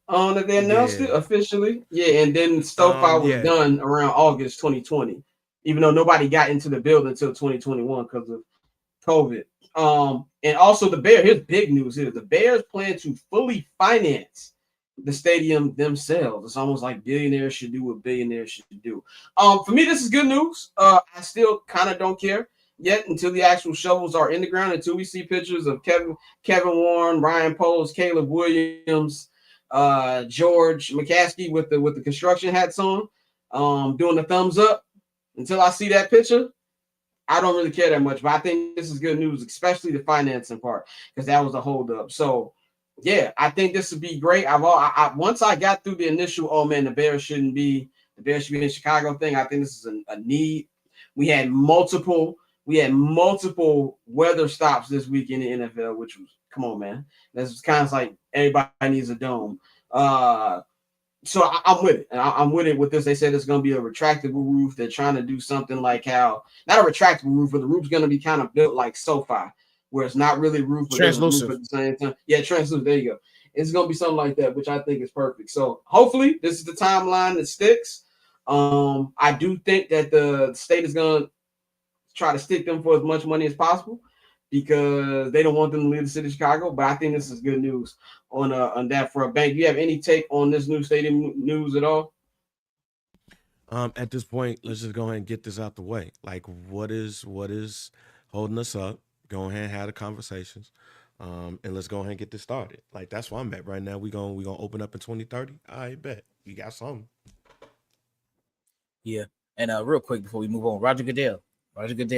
that they announced it officially. Yeah, and then SoFi was done around August 2020, even though nobody got into the building until 2021 because of COVID. And also the Bears, here's big news here. The Bears plan to fully finance the stadium themselves. It's almost like billionaires should do what billionaires should do. For me, this is good news. I still kind of don't care yet until the actual shovels are in the ground, until we see pictures of Kevin Warren, Ryan Poles, Caleb Williams, George McCaskey with the construction hats on, doing the thumbs up. Until I see that picture, I don't really care that much, but I think this is good news, especially the financing part, because that was a holdup. So, yeah, I think this would be great. Once I got through the initial, oh man, the Bears should be in Chicago thing. I think this is a need. We had multiple weather stops this week in the NFL, which was, come on, man. That's kind of like everybody needs a dome. So I'm with it. And I'm with it with this. They said it's going to be a retractable roof. They're trying to do something like how, not a retractable roof, but the roof's going to be kind of built like SoFi, where it's not really roof, but translucent at the same time. Yeah, translucent. There you go. It's going to be something like that, which I think is perfect. So hopefully this is the timeline that sticks. I do think that the state is going to try to stick them for as much money as possible, because they don't want them to leave the city of Chicago. But I think this is good news on that for a bank. Do you have any take on this new stadium news at all? At this point, let's just go ahead and get this out the way. Like, what is holding us up? Go ahead and have the conversations, and let's go ahead and get this started. Like, that's where I'm at right now. We gonna open up in 2030. I bet we got something. Yeah, and real quick before we move on, Roger Goodell,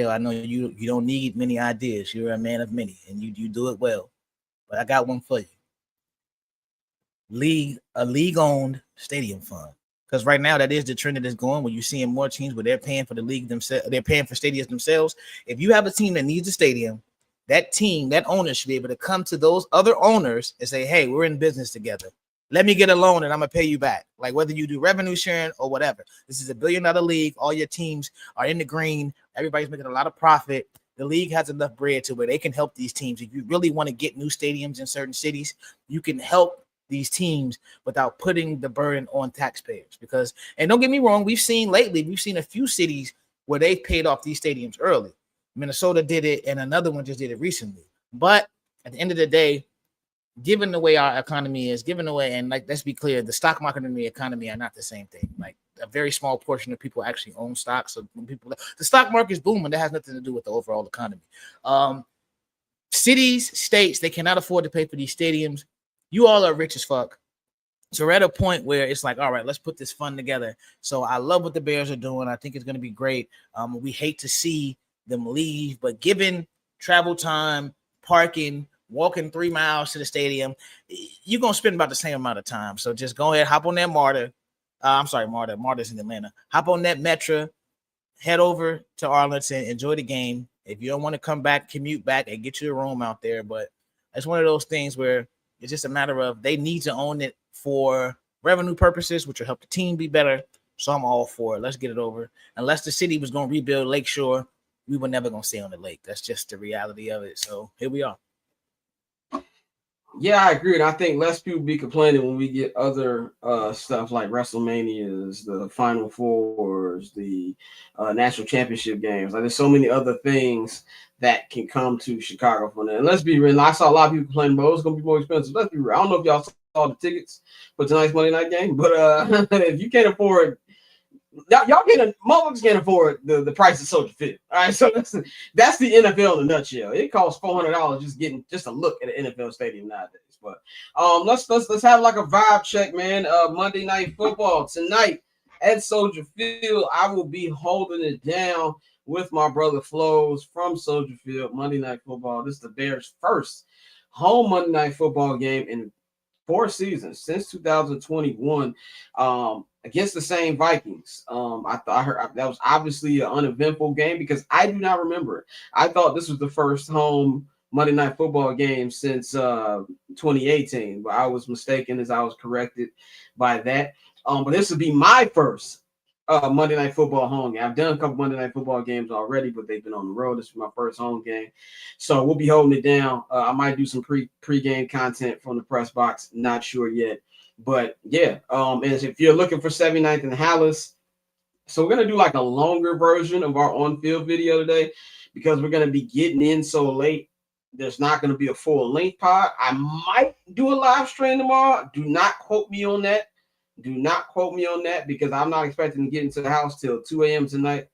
I know you don't need many ideas. You're a man of many, and you do it well. But I got one for you. A league-owned stadium fund. Because right now that is the trend that is going, where you're seeing more teams where they're paying for the league themselves, they're paying for stadiums themselves. If you have a team that needs a stadium, that team, that owner should be able to come to those other owners and say, hey, we're in business together. Let me get a loan and I'm gonna pay you back. Like, whether you do revenue sharing or whatever. This is a $1 billion league. All your teams are in the green. Everybody's making a lot of profit. The league has enough bread to where they can help these teams. If you really want to get new stadiums in certain cities, you can help these teams without putting the burden on taxpayers. Because, and don't get me wrong, we've seen a few cities where they've paid off these stadiums early. Minnesota did it, and another one just did it recently. But at the end of the day, given the way our economy is, and like, let's be clear, the stock market and the economy are not the same thing. Like, a very small portion of people actually own stocks. So when the stock market is booming, that has nothing to do with the overall economy. Cities, states, they cannot afford to pay for these stadiums. You all are rich as fuck. So we're at a point where it's like, all right, let's put this fund together. So I love what the Bears are doing. I think it's going to be great. We hate to see them leave, but given travel time, parking, walking 3 miles to the stadium, you're going to spend about the same amount of time. So just go ahead, hop on that MARTA. MARTA's in Atlanta. Hop on that Metro, head over to Arlington, enjoy the game. If you don't want to come back, commute back and get you a room out there. But it's one of those things where it's just a matter of they need to own it for revenue purposes, which will help the team be better. So I'm all for it. Let's get it over. Unless the city was going to rebuild Lakeshore, we were never going to stay on the lake. That's just the reality of it. So here we are. Yeah, I agree. And I think less people be complaining when we get other stuff like WrestleManias, the Final Fours, the national championship games. Like, there's so many other things that can come to Chicago for that. And let's be real. I saw a lot of people complaining, but it's going to be more expensive. Let's be real. I don't know if y'all saw the tickets for tonight's Monday night game, but if you can't afford, y'all motherfuckers can't afford the price of Soldier Field. All right, so that's the NFL in a nutshell. It costs $400 just a look at an NFL stadium nowadays. But let's have like a vibe check, man. Monday Night Football tonight at Soldier Field. I will be holding it down with my brother Flows from Soldier Field. Monday Night Football. This is the Bears' first home Monday Night Football game in 4 seasons since 2021, against the same Vikings. I heard that was obviously an uneventful game because I do not remember it. I thought this was the first home Monday Night Football game since 2018, but I was mistaken as I was corrected by that. But this would be my first Monday Night Football home game. I've done a couple Monday Night Football games already, but they've been on the road. This is my first home game, so we'll be holding it down. I might do some pre-game content from the press box. Not sure yet, but yeah. And if you're looking for 79th and Hallis, so we're gonna do like a longer version of our on-field video today because we're gonna be getting in so late. There's not gonna be a full-length pod. I might do a live stream tomorrow. Do not quote me on that. Do not quote me on that because I'm not expecting to get into the house till 2 a.m. tonight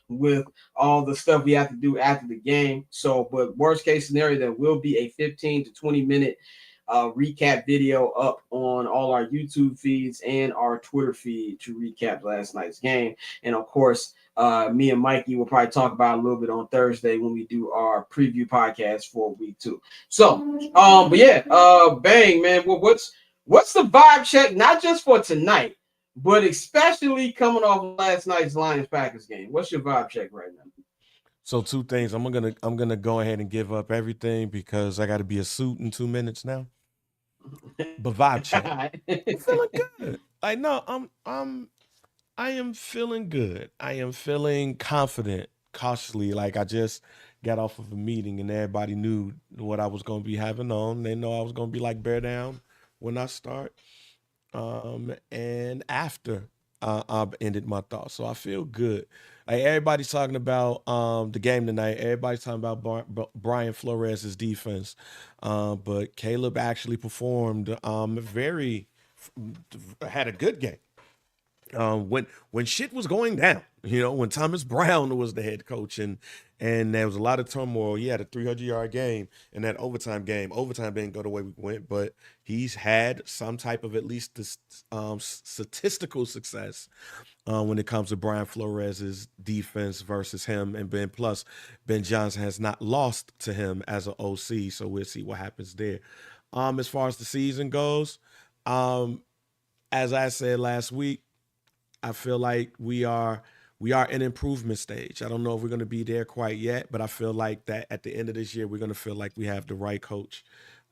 with all the stuff we have to do after the game. So, but worst case scenario, there will be a 15 to 20 minute recap video up on all our YouTube feeds and our Twitter feed to recap last night's game. And of course, me and Mikey will probably talk about it a little bit on Thursday when we do our preview podcast for week 2. So, but yeah, bang, man. Well, what's the vibe check, not just for tonight, but especially coming off last night's Lions-Packers game? What's your vibe check right now? So 2 things. I'm gonna go ahead and give up everything because I got to be a suit in 2 minutes now. But vibe check, I'm feeling good. Like no, I am feeling good. I am feeling confident, cautiously. Like I just got off of a meeting and everybody knew what I was gonna be having on. They know I was gonna be like bear down when I start, and after I've ended my thoughts. So I feel good. Like everybody's talking about the game tonight. Everybody's talking about Brian Flores' defense, but Caleb actually performed had a good game. When shit was going down, when Thomas Brown was the head coach and there was a lot of turmoil. He had a 300-yard game in that overtime game. Overtime didn't go the way we went, but he's had some type of at least this, statistical success when it comes to Brian Flores' defense versus him and Ben. Plus, Ben Johnson has not lost to him as an OC, so we'll see what happens there. As far as the season goes, as I said last week, I feel like we are in improvement stage. I don't know if we're going to be there quite yet, but I feel like that at the end of this year, we're going to feel like we have the right coach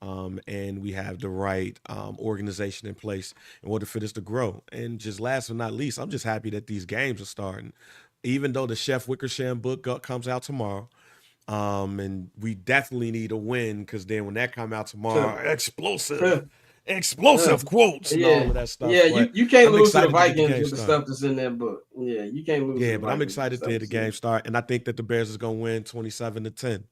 and we have the right organization in place in order for this to grow. And just last but not least, I'm just happy that these games are starting, even though the Chef Wickersham book comes out tomorrow. And we definitely need a win because then when that comes out tomorrow, explosive quotes and all of that stuff. Yeah, you can't lose to the Vikings with the stuff that's in that book. Yeah, you can't lose. Yeah, but I'm excited to hear the game start, and I think that the Bears is gonna win 27-10.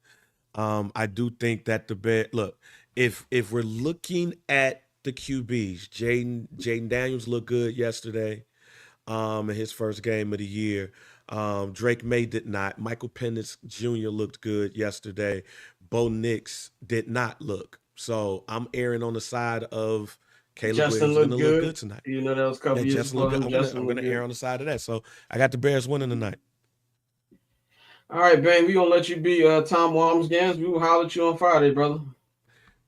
I do think that the Bears look. If we're looking at the QBs, Jaden Daniels looked good yesterday, in his first game of the year. Drake May did not. Michael Penix Jr. looked good yesterday. Bo Nix did not look. So I'm erring on the side of Caleb Justin Williams looked look good tonight. You know that was a couple years ago. I'm going to err on the side of that. So I got the Bears winning tonight. All right, Ben, we going to let you be Tom Wamsgans. We will holler at you on Friday, brother.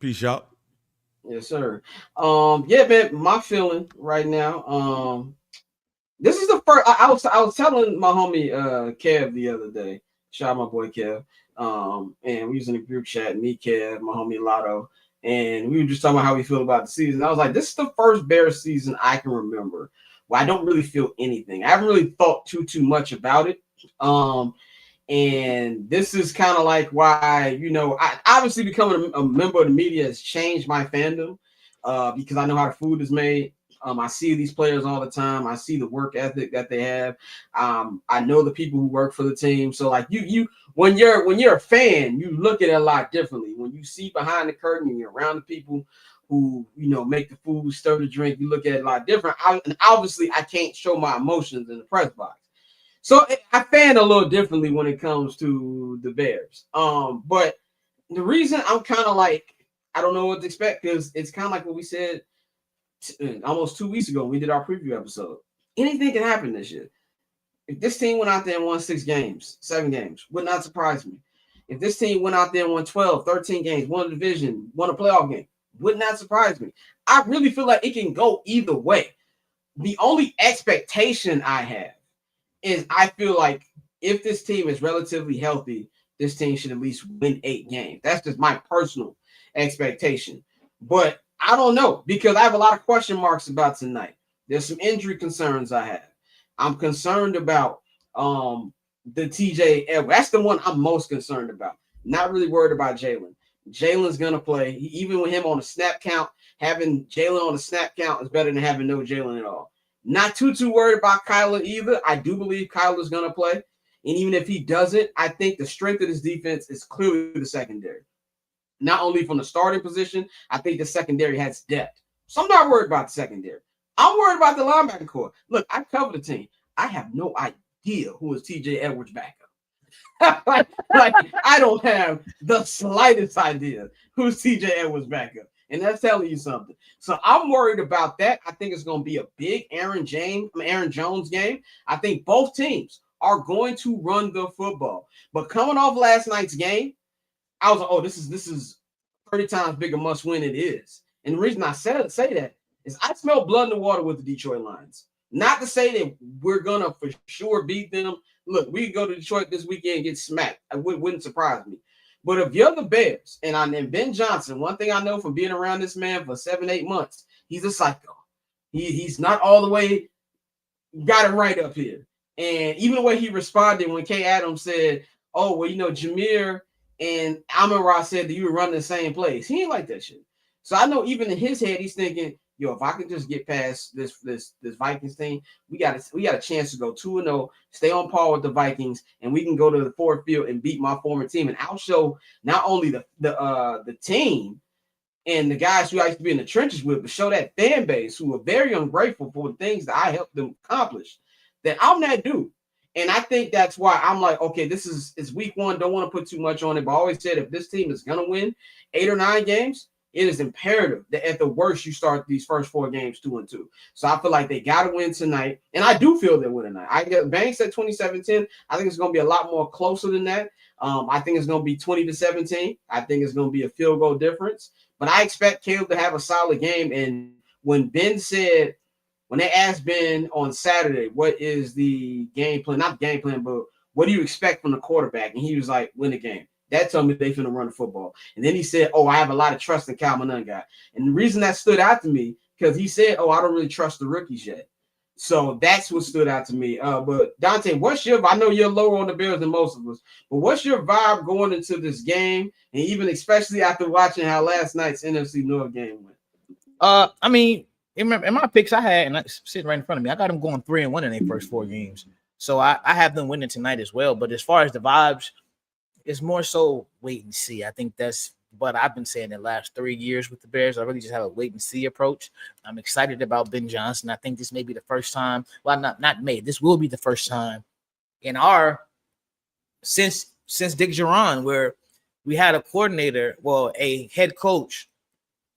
Peace out. Yes, sir. Yeah, man, my feeling right now, this is the first, I was telling my homie Kev the other day, shout out my boy Kev, and we was in a group chat, me, Kev, my homie Lotto, and we were just talking about how we feel about the season. I was like, this is the first Bears season I can remember where I don't really feel anything. I haven't really thought too much about it. And this is kind of like why, I obviously becoming a member of the media has changed my fandom because I know how the food is made. I see these players all the time. I see the work ethic that they have. I know the people who work for the team. So like you when you're a fan, you look at it a lot differently. When you see behind the curtain and you're around the people who, make the food, stir the drink, you look at it a lot different. And obviously I can't show my emotions in the press box. So I fan a little differently when it comes to the Bears. But the reason I'm kind of like, I don't know what to expect because it's kind of like what we said almost 2 weeks ago when we did our preview episode. Anything can happen this year. If this team went out there and won 7 games, would not surprise me. If this team went out there and won 12, 13 games, won a division, won a playoff game, would not surprise me. I really feel like it can go either way. The only expectation I have is I feel like if this team is relatively healthy, this team should at least win 8 games. That's just my personal expectation. But I don't know because I have a lot of question marks about tonight. There's some injury concerns I have. I'm concerned about the TJ Edwards. That's the one I'm most concerned about. Not really worried about Jalen. Jalen's going to play. Even with him on a snap count, having Jalen on a snap count is better than having no Jalen at all. Not too worried about Kyler either. I do believe Kyler's going to play. And even if he doesn't, I think the strength of this defense is clearly the secondary. Not only from the starting position, I think the secondary has depth. So I'm not worried about the secondary. I'm worried about the linebacker core. Look, I cover the team. I have no idea who is TJ Edwards' backup. like I don't have the slightest idea who's TJ Edwards' backup. And that's telling you something. So I'm worried about that. I think it's going to be a big Aaron Jones game. I think both teams are going to run the football. But coming off last night's game, I was like, oh, this is 30 times bigger must win it is. And the reason I say that is I smell blood in the water with the Detroit Lions. Not to say that we're going to for sure beat them. Look, we go to Detroit this weekend and get smacked. It wouldn't surprise me. But if you're the Bears, and Ben Johnson, one thing I know from being around this man for 7-8 months, he's a psycho. He's not all the way got it right up here. And even the way he responded when Kay Adams said, oh, well, Jameer and Amon-Ra said that you were running the same place. He ain't like that shit. So I know even in his head, he's thinking, yo, if I can just get past this Vikings thing, we got a chance to go 2-0, stay on par with the Vikings, and we can go to the Ford Field and beat my former team. And I'll show not only the team and the guys who I used to be in the trenches with, but show that fan base who are very ungrateful for the things that I helped them accomplish, that I'm that dude. And I think that's why I'm like, okay, it's week 1. Don't want to put too much on it, but I always said if this team is going to win 8 or 9 games, it is imperative that at the worst you start these first 4 games 2-2. So I feel like they got to win tonight, and I do feel they win tonight. I get Banks at 27-10. I think it's going to be a lot more closer than that. I think it's going to be 20-17. I think it's going to be a field goal difference. But I expect Caleb to have a solid game. And when they asked Ben on Saturday, what is the game plan? Not the game plan, but what do you expect from the quarterback? And he was like, win the game. That told me they finna run the football. And then he said, oh, I have a lot of trust in Cal Monunga. And the reason that stood out to me, because he said, oh, I don't really trust the rookies yet. So that's what stood out to me. But Dante, I know you're lower on the Bears than most of us, but what's your vibe going into this game? And even especially after watching how last night's NFC North game went? I mean, in my picks I had, and it's sitting right in front of me, I got them going 3-1 in their first 4 games. So I have them winning tonight as well. But as far as the vibes, it's more so wait and see. I think that's what I've been saying the last 3 years with the Bears. I really just have a wait and see approach. I'm excited about Ben Johnson. I think this may be the first time. Well, not may. This will be the first time in since Dick Geron where we had a coordinator, a head coach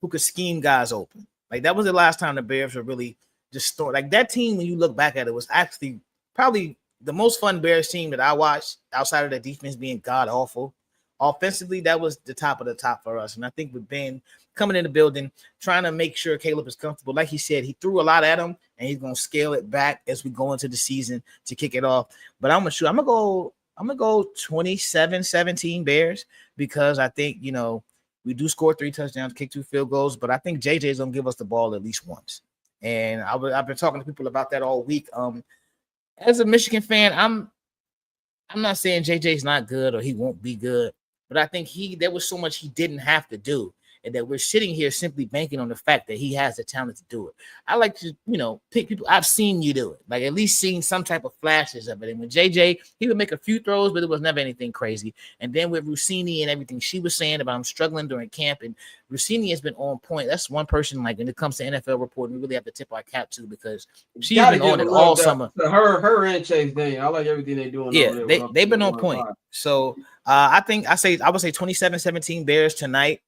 who could scheme guys open. Like that was the last time the Bears were really just like that team. When you look back at it, was actually probably the most fun Bears team that I watched outside of the defense being god awful. Offensively, that was the top of the top for us. And I think with Ben coming in the building, trying to make sure Caleb is comfortable. Like he said, he threw a lot at him, and he's going to scale it back as we go into the season to kick it off. But I'm going to go 27-17 Bears because I think, we do score 3 touchdowns, kick 2 field goals, but I think JJ is going to give us the ball at least once. And I've been talking to people about that all week. As a Michigan fan, I'm not saying JJ's not good or he won't be good, but I think there was so much he didn't have to do, and that we're sitting here simply banking on the fact that he has the talent to do it. I like to, pick people. I've seen you do it, like at least seen some type of flashes of it. And with JJ, he would make a few throws, but it was never anything crazy. And then with Rossini and everything she was saying about him struggling during camp, and Rossini has been on point. That's one person, like when it comes to NFL reporting, we really have to tip our cap to because she's been on it all summer. Her and Chase Daniel, I like everything they're doing. Yeah, they've been on point. So I would say 27-17 Bears tonight.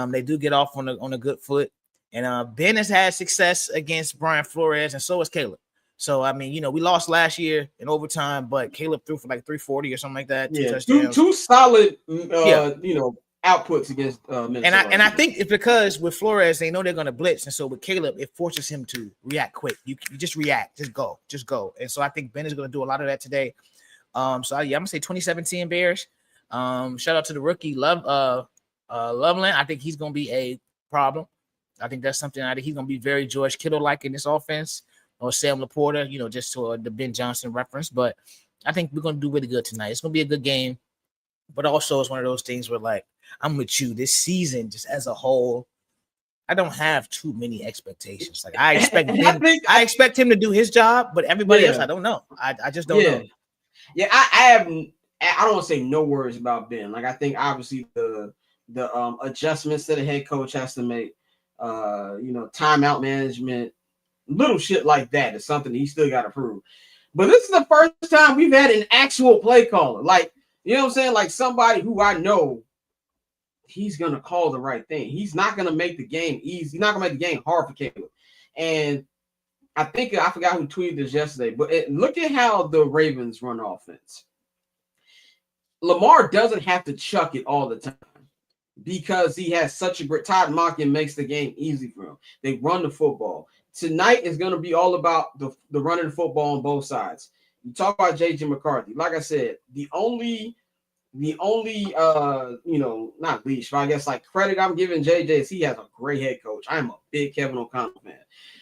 They do get off on a good foot, and Ben has had success against Brian Flores, and so has Caleb. So I mean, we lost last year in overtime, but Caleb threw for like 340 or something like that. Yeah, touchdowns. two solid, Yeah. outputs against Minnesota. And I think it's because with Flores, they know they're going to blitz, and so with Caleb, it forces him to react quick. You just react, just go. And so I think Ben is going to do a lot of that today. I'm gonna say 2017 Bears. Shout out to the rookie Loveland. I think he's going to be a problem. I think that's something. I think he's going to be very George Kittle-like in this offense, or Sam Laporta, just to the Ben Johnson reference. But I think we're going to do really good tonight. It's going to be a good game. But also, it's one of those things where, like, I'm with you. This season, just as a whole, I don't have too many expectations. Like, I expect Ben, I expect him to do his job, but everybody else, I don't know. I just don't know. Yeah, I don't want to say no words about Ben. Like, I think obviously the adjustments that a head coach has to make, timeout management, little shit like that is something he still got to prove. But this is the first time we've had an actual play caller. Like, you know what I'm saying? Like somebody who I know he's going to call the right thing. He's not going to make the game easy. He's not going to make the game hard for Caleb. And I forgot who tweeted this yesterday, but look at how the Ravens run offense. Lamar doesn't have to chuck it all the time because he has such a great – Todd Monken makes the game easy for him. They run the football. Tonight is going to be all about the running the football on both sides. You talk about J.J. McCarthy. Like I said, the only not leash, but I guess like credit I'm giving JJ is he has a great head coach. I'm a big Kevin O'Connell fan.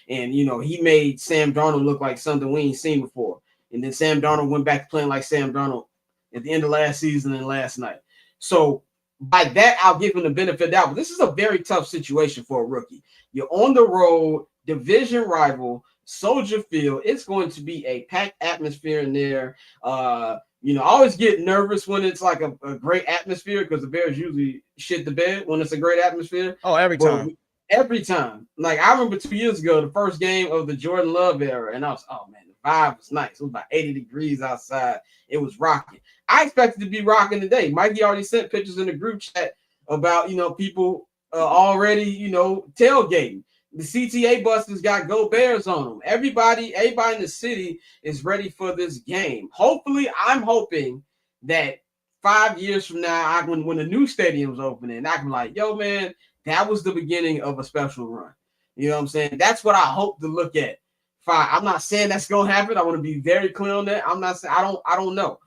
And, he made Sam Darnold look like something we ain't seen before. And then Sam Darnold went back to playing like Sam Darnold at the end of last season and last night. So by that, I'll give him the benefit of the doubt. But this is a very tough situation for a rookie. You're on the road, division rival, Soldier Field. It's going to be a packed atmosphere in there. I always get nervous when it's like a great atmosphere because the Bears usually shit the bed when it's a great atmosphere. Oh, every time. Every time. Like, I remember 2 years ago, the first game of the Jordan Love era, and I was, oh, man, the vibe was nice. It was about 80 degrees outside. It was rocking. I expected to be rocking today. Mikey already sent pictures in the group chat about, people already, tailgating. The CTA buses got Go Bears on them. Everybody in the city is ready for this game. Hopefully, I'm hoping that 5 years from now, when the new stadium's opening, I can be like, yo, man, that was the beginning of a special run. You know what I'm saying? That's what I hope to look at. I'm not saying that's going to happen. I want to be very clear on that. I'm not saying I don't know.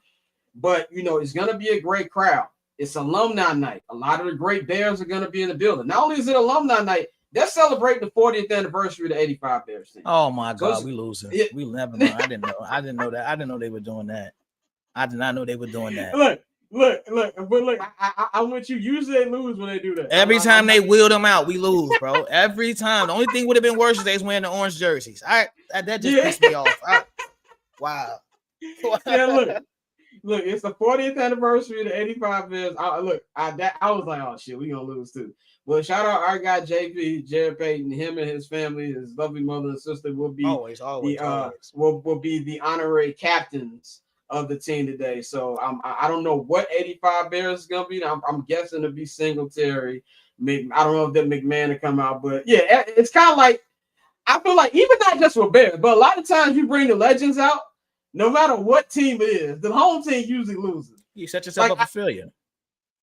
But, it's going to be a great crowd. It's alumni night. A lot of the great Bears are going to be in the building. Not only is it alumni night, they're celebrating the 40th anniversary of the 85 Bears team. Oh my God, we losing. Yeah. We never know. I didn't know that. I didn't know they were doing that. I did not know they were doing that. Look. But look, I'm with you. Usually they lose when they do that. Every time they wheel them out, we lose, bro. Every time. The only thing would have been worse is they was wearing the orange jerseys. That just pissed me off. Wow. Yeah, look, it's the 40th anniversary of the 85 Bears. I was like, oh shit, we gonna lose too. Well, shout out our guy JP, Jared Payton, him and his family, his lovely mother and sister will be always. Will be the honorary captains of the team today. So I don't know what 85 Bears is gonna be. I'm guessing it'll be Singletary. I don't know if that McMahon will come out, but yeah, it's kind of like I feel like even not just with Bears, but a lot of times you bring the legends out. No matter what team it is, the home team usually loses. You set yourself up for failure.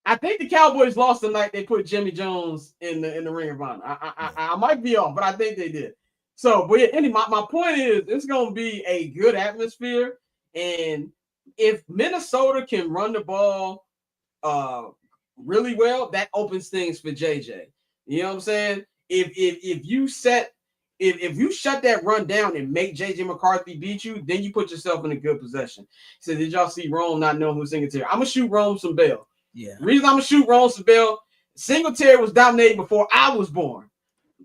I think the Cowboys lost the night they put Jimmy Jones in the Ring of Honor. I might be off, but I think they did. So, but yeah, anyway, my point is it's going to be a good atmosphere. And if Minnesota can run the ball really well, that opens things for JJ. You know what I'm saying? If you shut that run down and make JJ McCarthy beat you, then you put yourself in a good position. So did y'all see Rome not knowing who Singletary? I'm gonna shoot Rome some bail. Yeah. The reason I'm gonna shoot Rome some bail, Singletary was dominating before I was born,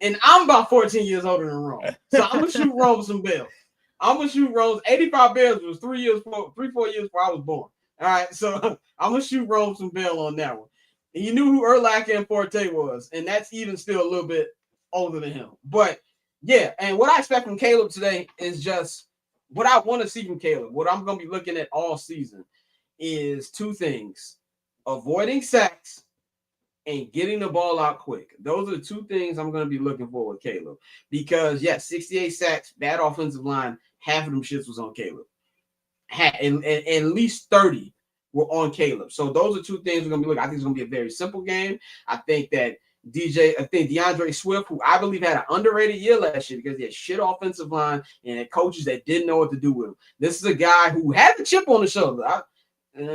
and I'm about 14 years older than Rome. So I'm gonna shoot Rome some bail. I'm gonna shoot Rome. 85 Bears was 4 years before I was born. All right, so I'm gonna shoot Rome some bail on that one. And you knew who Urlacher and Forte was, and that's even still a little bit older than him. But yeah, and what I expect from Caleb today is just what I want to see from Caleb. What I'm going to be looking at all season is two things: avoiding sacks and getting the ball out quick. Those are the two things I'm going to be looking for with Caleb. Because, yes, 68 sacks, bad offensive line, half of them shits was on Caleb. And at least 30 were on Caleb. So those are two things we're going to be looking at. I think it's going to be a very simple game. I think DeAndre Swift, who I believe had an underrated year last year because he had shit offensive line and had coaches that didn't know what to do with him. This is a guy who had the chip on the shoulder.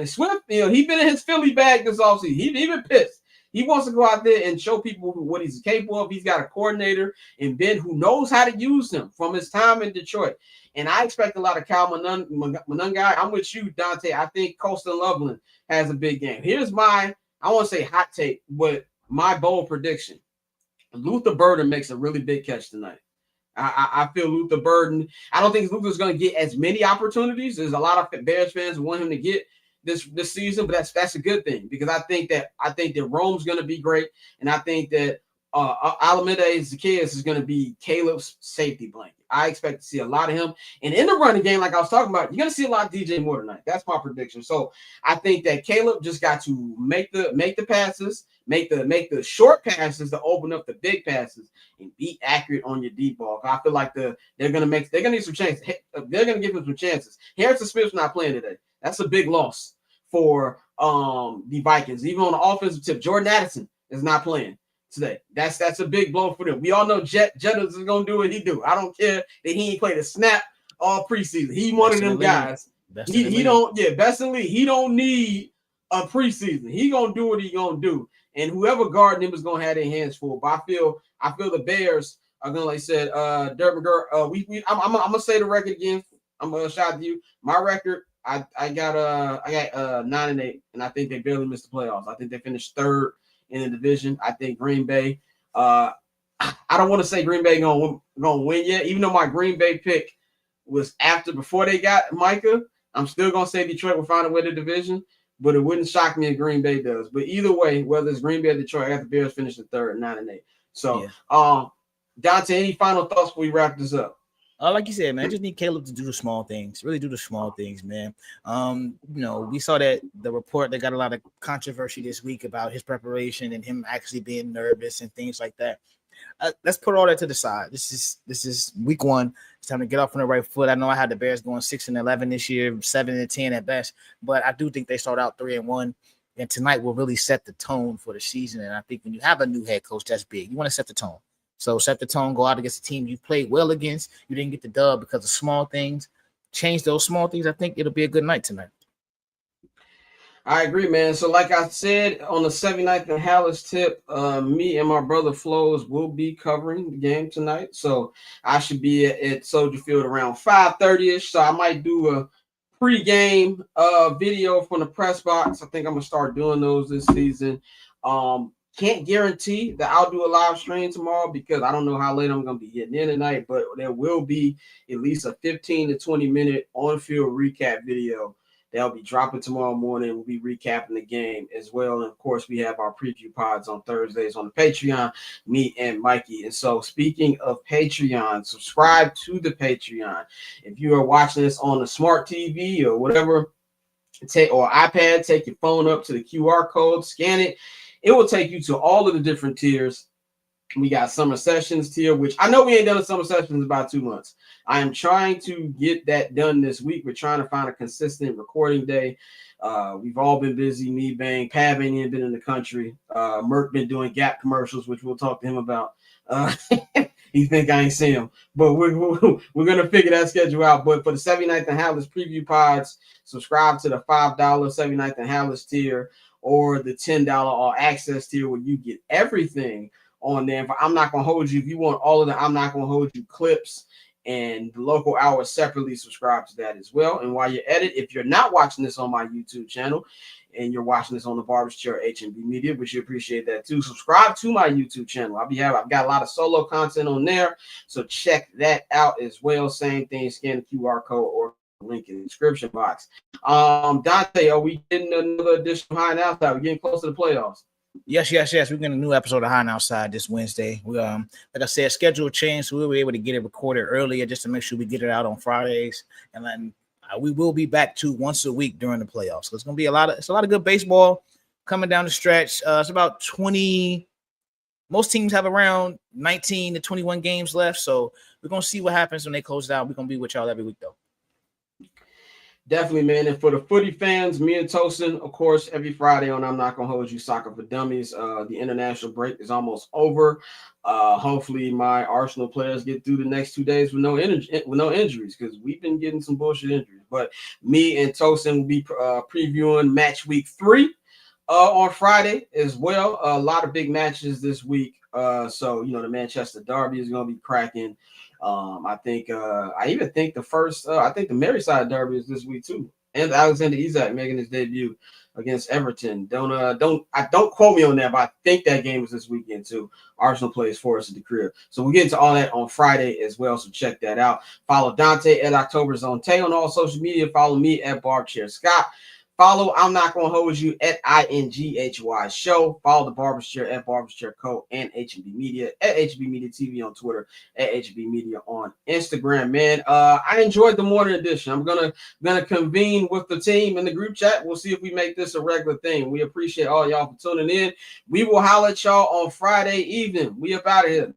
Swift, he been in his Philly bag this offseason. He been pissed. He wants to go out there and show people what he's capable of. He's got a coordinator in Ben who knows how to use him from his time in Detroit. And I expect a lot of Cal Monungai. I'm with you, Dante. I think Colston Loveland has a big game. Here's I want to say hot take, but my bold prediction. Luther Burden makes a really big catch tonight. I feel Luther Burden. I don't think Luther's going to get as many opportunities. There's a lot of Bears fans who want him to get this season, but that's a good thing because I think that Rome's going to be great, and I think that Alameda Zacchaeus is going to be Caleb's safety blanket. I expect to see a lot of him, and in the running game, like I was talking about, you're going to see a lot of DJ Moore tonight. That's my prediction. So I think that Caleb just got to make the passes, make the short passes to open up the big passes, and be accurate on your deep ball. I feel like they're going to need some chances. They're going to give him some chances. Harrison Smith's not playing today. That's a big loss for the Vikings. Even on the offensive tip, Jordan Addison is not playing today. That's a big blow for them. We all know Jettas is gonna do what he do. I don't care that he ain't played a snap all preseason. He one of them guys. He don't best in the league. He don't need a preseason. He gonna do what he gonna do. And whoever guarding him is gonna have their hands full. But I feel the Bears are gonna, like I said, Derby Girl. I'm gonna say the record again. I'm gonna shout out to you. My record. I got 9-8, and I think they barely missed the playoffs. I think they finished third in the division. I think Green Bay. I don't want to say Green Bay gonna win yet, even though my Green Bay pick was before they got Micah. I'm still gonna say Detroit will find a way to division, but it wouldn't shock me if Green Bay does. But either way, whether it's Green Bay or Detroit, I got the Bears finishing third, 9-8. So, Dante, any final thoughts before we wrap this up? Like you said, man, I just need Caleb to do the small things. Really do the small things, man. We saw that the report that got a lot of controversy this week about his preparation and him actually being nervous and things like that. Let's put all that to the side. This is week one. It's time to get off on the right foot. I know I had the Bears going 6-11 this year, 7-10 at best, but I do think they start out 3-1. And tonight will really set the tone for the season. And I think when you have a new head coach, that's big. You want to set the tone. So set the tone, go out against a team you played well against. You didn't get the dub because of small things. Change those small things. I think it'll be a good night tonight. I agree, man. So like I said, on the 79th and Hallis tip, me and my brother Flows will be covering the game tonight. So I should be at Soldier Field around 5:30-ish. So I might do a pre-game video from the press box. I think I'm going to start doing those this season. Can't guarantee that I'll do a live stream tomorrow because I don't know how late I'm going to be getting in tonight, but there will be at least a 15 to 20 minute on-field recap video that'll be dropping tomorrow morning. We'll be recapping the game as well. And, of course, we have our preview pods on Thursdays on the Patreon, me and Mikey. And so speaking of Patreon, subscribe to the Patreon. If you are watching this on a smart TV or whatever, or iPad, take your phone up to the QR code, scan it. It will take you to all of the different tiers. We got Summer Sessions tier, which I know we ain't done a Summer Sessions in about 2 months. I am trying to get that done this week. We're trying to find a consistent recording day. We've all been busy. Me, Bang, Pav ain't even been in the country. Merc been doing Gap commercials, which we'll talk to him about. He think I ain't see him. But we're going to figure that schedule out. But for the 79th and Hallis preview pods, subscribe to the $5 79th and Hallis tier, or the $10 all access tier where you get everything on there. But I'm not going to hold you. If you want all of the I'm not going to hold you clips and the local hours separately, subscribe to that as well. And while you're at it, if you're not watching this on my YouTube channel and you're watching this on the Barber's Chair HMB Media, which you appreciate that too, subscribe to my YouTube channel. I've got a lot of solo content on there, so check that out as well. Same thing, scan the QR code or link in the description box. Dante, are we getting another edition of High and Outside? We're getting close to the playoffs. Yes. We're getting a new episode of High and Outside this Wednesday. We like I said, schedule changed, so we were able to get it recorded earlier just to make sure we get it out on Fridays. And then we will be back to once a week during the playoffs. So it's gonna be a lot of good baseball coming down the stretch. It's about 20. Most teams have around 19 to 21 games left. So we're going to see what happens when they close it out. We're going to be with y'all every week, though. Definitely, man. And for the footy fans, me and Tosin, of course, every Friday on I'm Not Gonna Hold You Soccer for Dummies. The international break is almost over. Hopefully my Arsenal players get through the next 2 days with no injuries, because we've been getting some bullshit injuries. But me and Tosin will be previewing match week 3 on Friday as well. A lot of big matches this week. So the Manchester Derby is going to be cracking. I even think the Merseyside Derby is this week too, and Alexander Isak making his debut against Everton. Don't quote me on that, but I think that game is this weekend too. Arsenal plays Forest at the crib, so we'll get into all that on Friday as well. So check that out. Follow Dante at OctoberZone on all social media. Follow me at BarbChair Scott. Follow I'm Not Gonna Hold You at INGHY Show. Follow the Barber's Chair at Barber's Chair Co. and HB Media at HB Media TV on Twitter, at HB Media on Instagram. Man, I enjoyed the morning edition. I'm gonna convene with the team in the group chat. We'll see if we make this a regular thing. We appreciate all y'all for tuning in. We will holler at y'all on Friday evening. We up out of here.